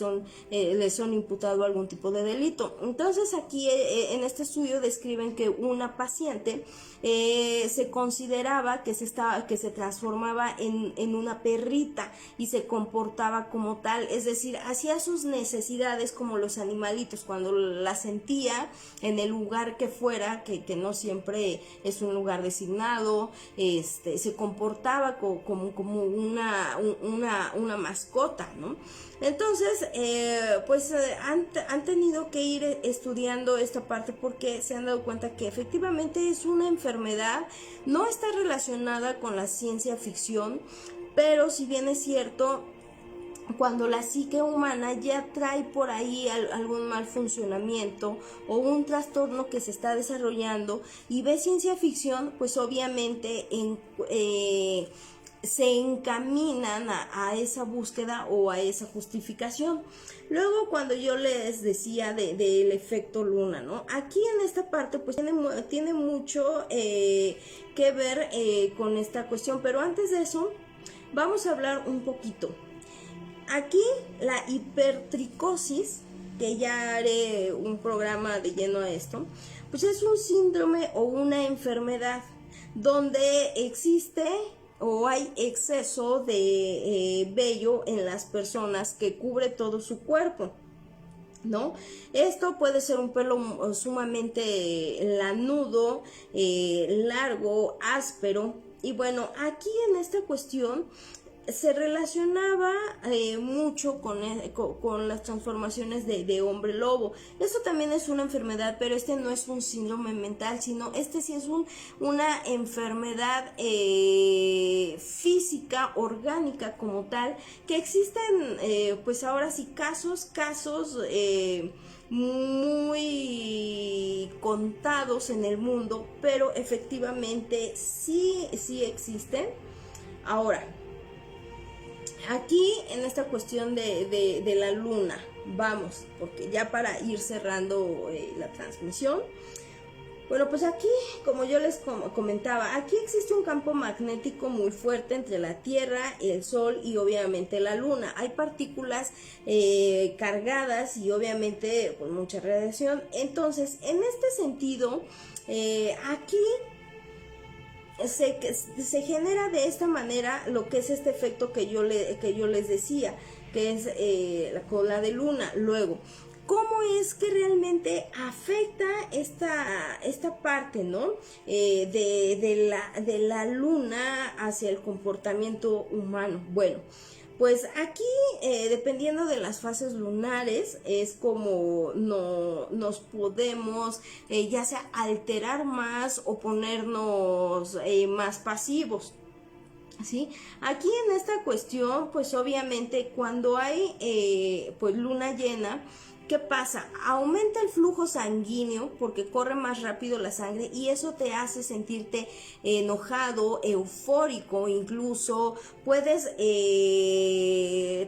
les son imputado algún tipo de delito. Entonces aquí en este estudio describen que una paciente se consideraba que se transformaba en una perrita y se comportaba como tal, es decir, hacía sus necesidades como los animalitos cuando la sentía en el lugar que fuera, que no siempre es un lugar designado. Se comportaba como una mascota, ¿no? Entonces, han tenido que ir estudiando esta parte porque se han dado cuenta que efectivamente es una enfermedad, no está relacionada con la ciencia ficción, pero si bien es cierto, cuando la psique humana ya trae por ahí algún mal funcionamiento o un trastorno que se está desarrollando y ve ciencia ficción, pues obviamente se encaminan a esa búsqueda o a esa justificación. Luego, cuando yo les decía del efecto luna, ¿no? Aquí en esta parte pues tiene mucho que ver con esta cuestión, pero antes de eso vamos a hablar un poquito. Aquí la hipertricosis, que ya haré un programa de lleno a esto, pues es un síndrome o una enfermedad donde existe o hay exceso de vello en las personas que cubre todo su cuerpo, ¿no? Esto puede ser un pelo sumamente lanudo, largo, áspero. Y bueno, aquí en esta cuestión se relacionaba mucho con las transformaciones de hombre lobo. Esto también es una enfermedad, pero no es un síndrome mental, sino sí es una enfermedad física, orgánica como tal, que existen pues ahora sí casos muy contados en el mundo, pero efectivamente sí existen. Ahora, aquí en esta cuestión de la luna, vamos, porque ya para ir cerrando la transmisión, bueno, pues aquí, como yo les comentaba, aquí existe un campo magnético muy fuerte entre la Tierra, el Sol y obviamente la Luna. Hay partículas cargadas y obviamente con mucha radiación. Entonces, en este sentido, aquí se genera de esta manera lo que es este efecto que yo les decía, que es la cola de luna. Luego, ¿cómo es que realmente afecta esta parte, ¿no? De la luna hacia el comportamiento humano? Bueno, pues aquí, dependiendo de las fases lunares, es como nos podemos ya sea alterar más o ponernos más pasivos, ¿sí? Aquí en esta cuestión, pues obviamente cuando hay pues luna llena, ¿qué pasa? Aumenta el flujo sanguíneo porque corre más rápido la sangre y eso te hace sentirte enojado, eufórico, incluso puedes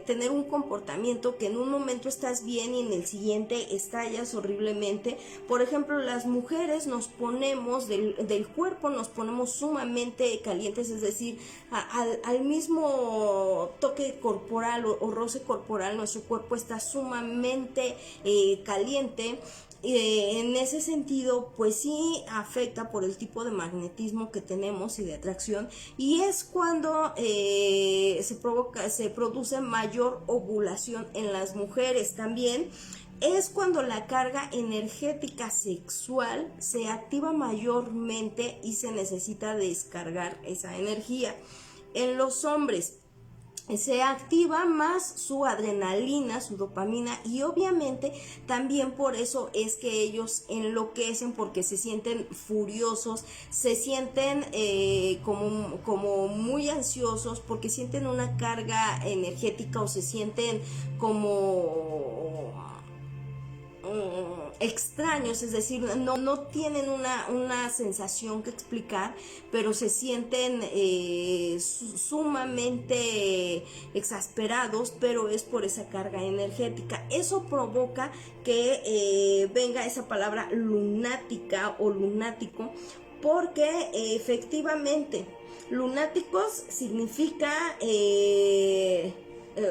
tener un comportamiento que en un momento estás bien y en el siguiente estallas horriblemente. Por ejemplo, las mujeres nos ponemos del cuerpo, nos ponemos sumamente calientes, es decir, al mismo toque corporal o roce corporal, nuestro cuerpo está sumamente caliente. En ese sentido, pues sí afecta por el tipo de magnetismo que tenemos y de atracción, y es cuando se produce mayor ovulación en las mujeres. También es cuando la carga energética sexual se activa mayormente y se necesita descargar esa energía. En los hombres, se activa más su adrenalina, su dopamina, y obviamente también por eso es que ellos enloquecen, porque se sienten furiosos, se sienten como muy ansiosos, porque sienten una carga energética, o se sienten como extraños, es decir, no tienen una sensación que explicar, pero se sienten sumamente exasperados, pero es por esa carga energética. Eso provoca que venga esa palabra lunática o lunático, porque efectivamente lunáticos significa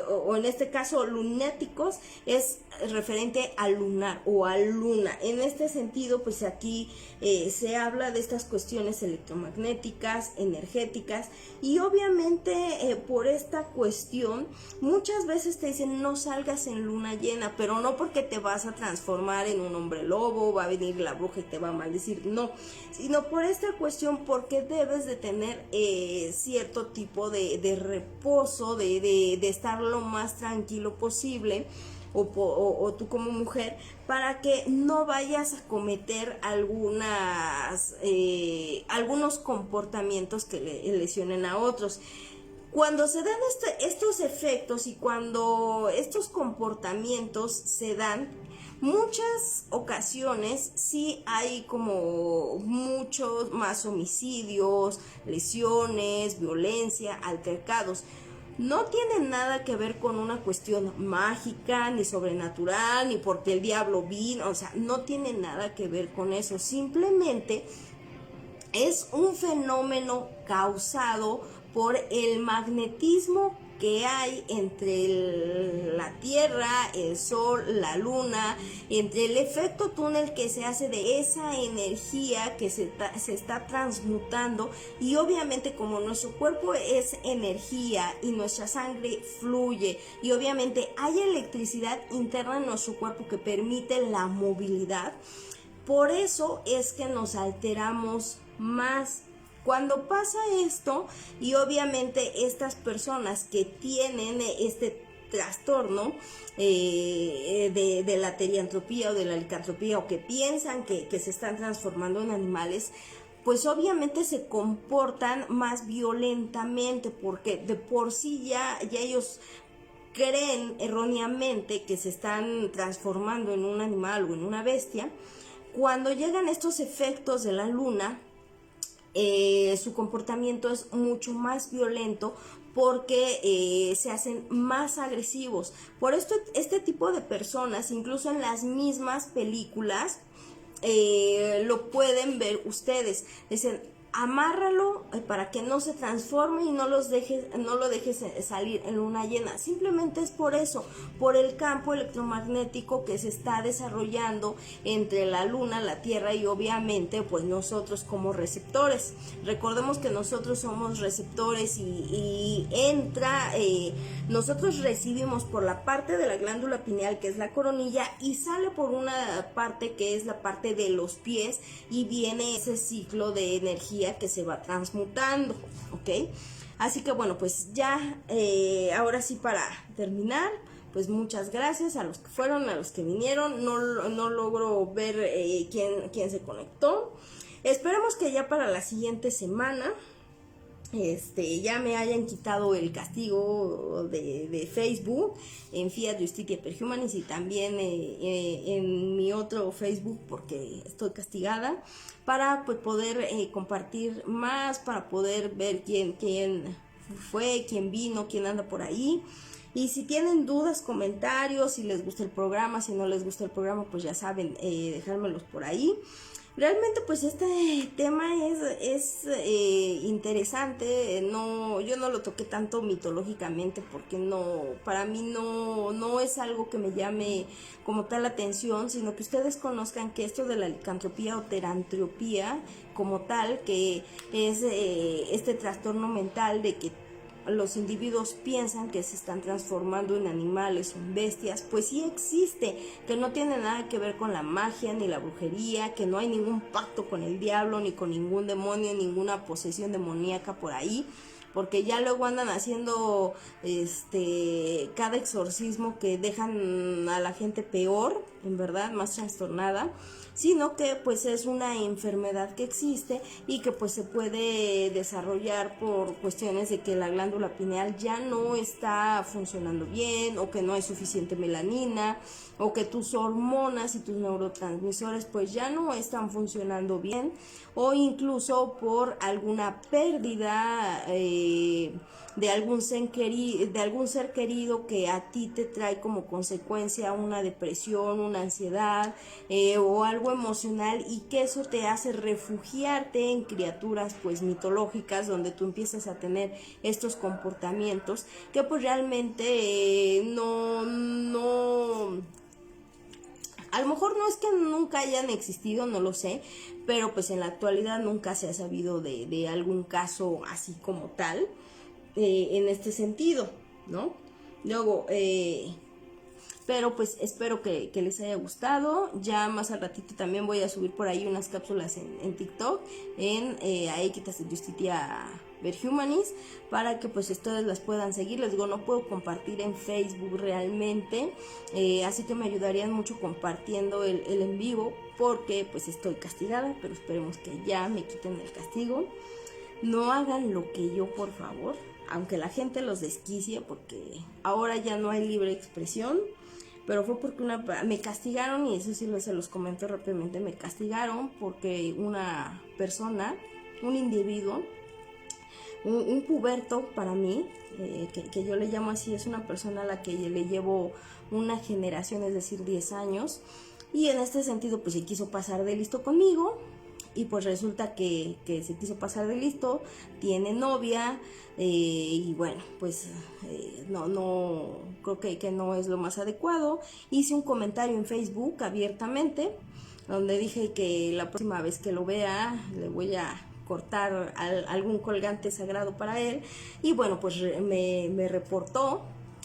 o en este caso lunáticos es referente al lunar o a luna. En este sentido, pues aquí se habla de estas cuestiones electromagnéticas, energéticas, y obviamente por esta cuestión muchas veces te dicen no salgas en luna llena, pero no porque te vas a transformar en un hombre lobo, va a venir la bruja y te va a maldecir, no, sino por esta cuestión, porque debes de tener cierto tipo de reposo, de estar lo más tranquilo posible, o tú como mujer, para que no vayas a cometer algunos comportamientos que lesionen a otros. Cuando se dan estos efectos y cuando estos comportamientos se dan, muchas ocasiones sí hay como muchos más homicidios, lesiones, violencia, altercados. No tiene nada que ver con una cuestión mágica, ni sobrenatural, ni porque el diablo vino, o sea, no tiene nada que ver con eso. Simplemente es un fenómeno causado por el magnetismo que hay entre la Tierra, el Sol, la Luna, entre el efecto túnel que se hace de esa energía que se está transmutando, y obviamente como nuestro cuerpo es energía y nuestra sangre fluye, y obviamente hay electricidad interna en nuestro cuerpo que permite la movilidad, por eso es que nos alteramos más. Cuando pasa esto, y obviamente estas personas que tienen este trastorno de la teriantropía o de la licantropía, o que piensan que se están transformando en animales, pues obviamente se comportan más violentamente, porque de por sí ya ellos creen erróneamente que se están transformando en un animal o en una bestia. Cuando llegan estos efectos de la luna, su comportamiento es mucho más violento, porque se hacen más agresivos. Por esto este tipo de personas, incluso en las mismas películas, lo pueden ver ustedes. Dicen, amárralo para que no se transforme y no lo dejes salir en luna llena. Simplemente es por eso, por el campo electromagnético que se está desarrollando entre la luna, la tierra y obviamente pues nosotros como receptores. Recordemos que nosotros somos receptores y nosotros recibimos por la parte de la glándula pineal, que es la coronilla, y sale por una parte que es la parte de los pies, y viene ese ciclo de energía que se va transmutando, ¿ok? Así que bueno, pues ya ahora sí, para terminar, pues muchas gracias a los que fueron, a los que vinieron. No logro ver quién se conectó. Esperemos que ya para la siguiente semana ya me hayan quitado el castigo de Facebook en Fiat Justitia per Humanis, y también en mi otro Facebook, porque estoy castigada, para pues poder compartir más, para poder ver quién fue, quién vino, quién anda por ahí. Y si tienen dudas, comentarios, si les gusta el programa, si no les gusta el programa, pues ya saben, dejármelos por ahí. Realmente pues este tema es interesante. Yo no lo toqué tanto mitológicamente, porque para mí no es algo que me llame como tal la atención, sino que ustedes conozcan que esto de la licantropía o terantropía como tal, que es este trastorno mental de que los individuos piensan que se están transformando en animales o en bestias, pues sí existe, que no tiene nada que ver con la magia ni la brujería, que no hay ningún pacto con el diablo, ni con ningún demonio, ninguna posesión demoníaca por ahí, porque ya luego andan haciendo cada exorcismo que dejan a la gente peor, en verdad, más trastornada, sino que pues es una enfermedad que existe y que pues se puede desarrollar por cuestiones de que la glándula pineal ya no está funcionando bien, o que no hay suficiente melanina, o que tus hormonas y tus neurotransmisores pues ya no están funcionando bien, o incluso por alguna pérdida de algún ser querido que a ti te trae como consecuencia una depresión, una ansiedad o algo emocional, y que eso te hace refugiarte en criaturas pues mitológicas, donde tú empiezas a tener estos comportamientos que pues realmente a lo mejor no es que nunca hayan existido, no lo sé, pero pues en la actualidad nunca se ha sabido de algún caso así como tal, en este sentido, ¿no? Luego, pero pues espero que les haya gustado. Ya más al ratito también voy a subir por ahí unas cápsulas en TikTok, en Aequitas de Justitia Verhumanis, para que pues ustedes las puedan seguir. Les digo, no puedo compartir en Facebook realmente, así que me ayudarían mucho compartiendo el en vivo, porque pues estoy castigada, pero esperemos que ya me quiten el castigo. No hagan lo que yo, por favor, aunque la gente los desquicie, porque ahora ya no hay libre expresión, pero fue porque me castigaron, y eso sí se los comento rápidamente. Me castigaron porque una persona, un individuo, un puberto para mí, que yo le llamo así, es una persona a la que le llevo una generación, es decir, 10 años, y en este sentido pues se quiso pasar de listo conmigo, y pues resulta que se quiso pasar de listo, tiene novia, y bueno, pues no creo que no es lo más adecuado. Hice un comentario en Facebook abiertamente, donde dije que la próxima vez que lo vea le voy a cortar algún colgante sagrado para él, y bueno, pues me reportó.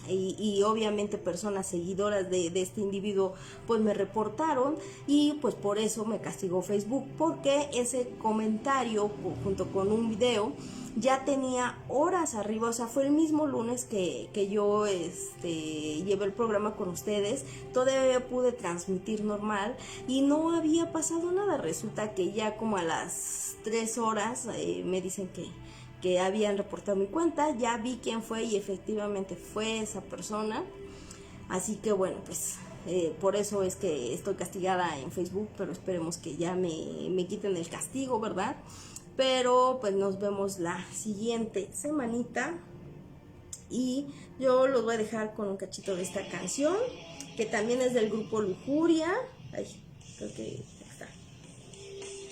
Y obviamente personas seguidoras de este individuo pues me reportaron, y pues por eso me castigó Facebook, porque ese comentario junto con un video ya tenía horas arriba. O sea, fue el mismo lunes que yo llevé el programa con ustedes, todavía pude transmitir normal y no había pasado nada. Resulta que ya como a las 3 horas me dicen que habían reportado mi cuenta. Ya vi quién fue y efectivamente fue esa persona. Así que bueno, pues por eso es que estoy castigada en Facebook, pero esperemos que ya me quiten el castigo, ¿verdad? Pero pues nos vemos la siguiente semanita, y yo los voy a dejar con un cachito de esta canción, que también es del grupo Lujuria. Ay, creo que está.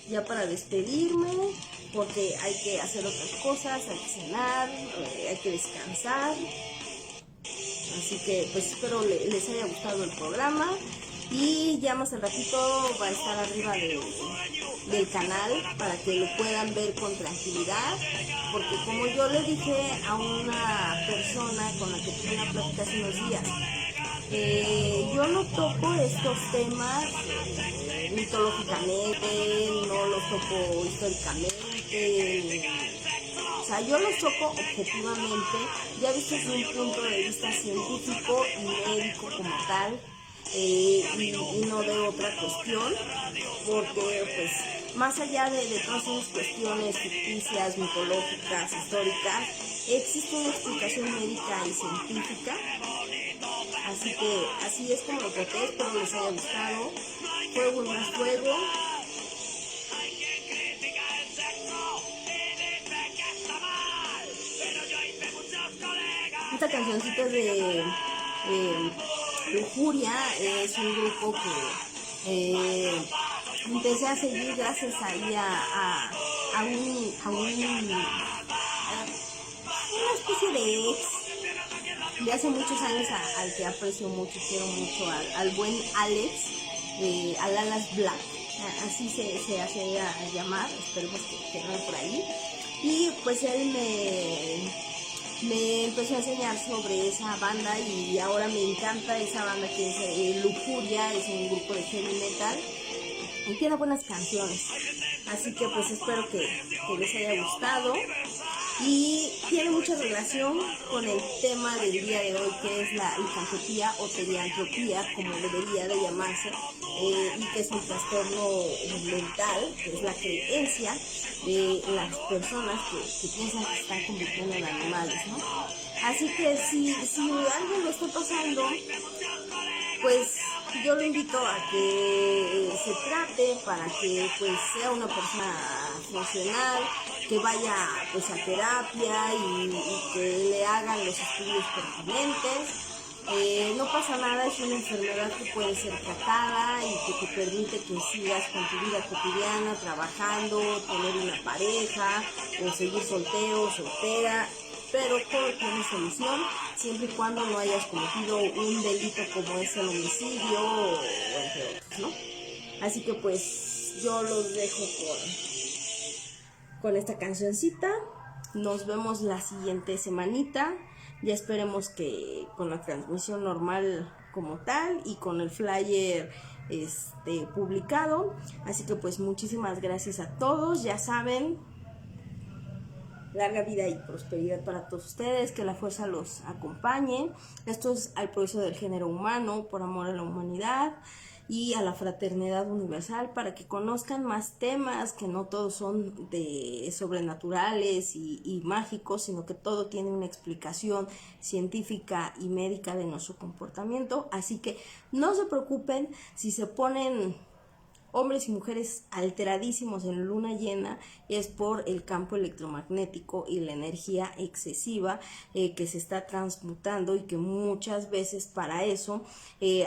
Ya para despedirme, porque hay que hacer otras cosas, hay que cenar, hay que descansar. Así que pues espero les haya gustado el programa, y ya más al ratito va a estar arriba del canal para que lo puedan ver con tranquilidad, porque como yo le dije a una persona con la que tuve una plática hace unos días, yo no toco estos temas mitológicamente, no los toco históricamente, o sea, yo los toco objetivamente, ya visto desde un punto de vista científico y médico como tal, y no de otra cuestión, porque pues más allá de todas esas cuestiones ficticias, mitológicas, históricas, existe una explicación médica y científica. Así que así es como lo traté, espero les haya gustado. Fuego y más fuego. Esta cancioncita de Lujuria es un grupo que empecé a seguir gracias ahí a una especie de ex de hace muchos años, al que aprecio mucho, quiero mucho, al buen Alex, al Alas Black, así se hace a llamar, esperemos que no por ahí. Y pues él me empezó a enseñar sobre esa banda, y ahora me encanta esa banda que es Lujuria. Es un grupo de heavy metal y tiene buenas canciones, así que pues espero que les haya gustado. y tiene mucha relación con el tema del día de hoy, que es la licantropía o teriantropía, como debería de llamarse, y que es un trastorno mental, que es la creencia de las personas que piensan que están convirtiendo en animales, ¿no? Así que si algo le está pasando, pues yo lo invito a que se trate para que pues sea una persona funcional, que vaya pues a terapia y que le hagan los estudios pertinentes. No pasa nada, es una enfermedad que puede ser tratada y que te permite que sigas con tu vida cotidiana, trabajando, tener una pareja o seguir soltero, soltera, pero todo tiene solución siempre y cuando no hayas cometido un delito como es el homicidio o entre otros, ¿no? Así que pues yo los dejo con esta cancioncita. Nos vemos la siguiente semanita. Ya esperemos que con la transmisión normal como tal y con el flyer publicado. Así que pues muchísimas gracias a todos. Ya saben, larga vida y prosperidad para todos ustedes, que la fuerza los acompañe. Esto es al progreso del género humano, por amor a la humanidad y a la fraternidad universal, para que conozcan más temas, que no todos son de sobrenaturales y mágicos, sino que todo tiene una explicación científica y médica de nuestro comportamiento. Así que no se preocupen si se ponen hombres y mujeres alteradísimos en luna llena, es por el campo electromagnético y la energía excesiva que se está transmutando, y que muchas veces para eso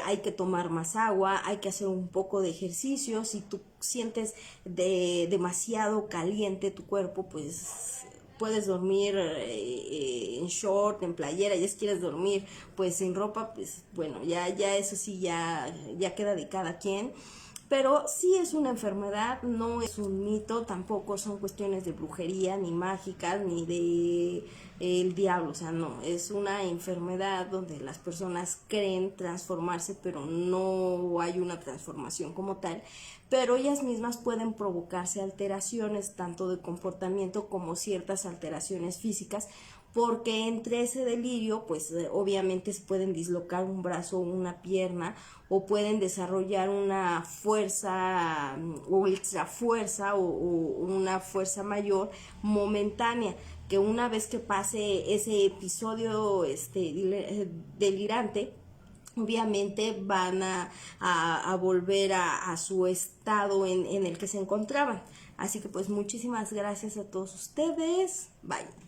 hay que tomar más agua, hay que hacer un poco de ejercicio. Si tú sientes demasiado caliente tu cuerpo, pues puedes dormir en short, en playera. Ya si quieres dormir pues sin ropa, pues bueno, ya eso sí ya queda de cada quien. Pero sí es una enfermedad, no es un mito, tampoco son cuestiones de brujería, ni mágicas, ni de el diablo. O sea, no, es una enfermedad donde las personas creen transformarse, pero no hay una transformación como tal. Pero ellas mismas pueden provocarse alteraciones tanto de comportamiento como ciertas alteraciones físicas, porque entre ese delirio pues obviamente se pueden dislocar un brazo o una pierna, o pueden desarrollar una fuerza o extra fuerza o una fuerza mayor momentánea, que una vez que pase ese episodio delirante, obviamente van a volver a su estado en el que se encontraban. Así que pues muchísimas gracias a todos ustedes. Bye.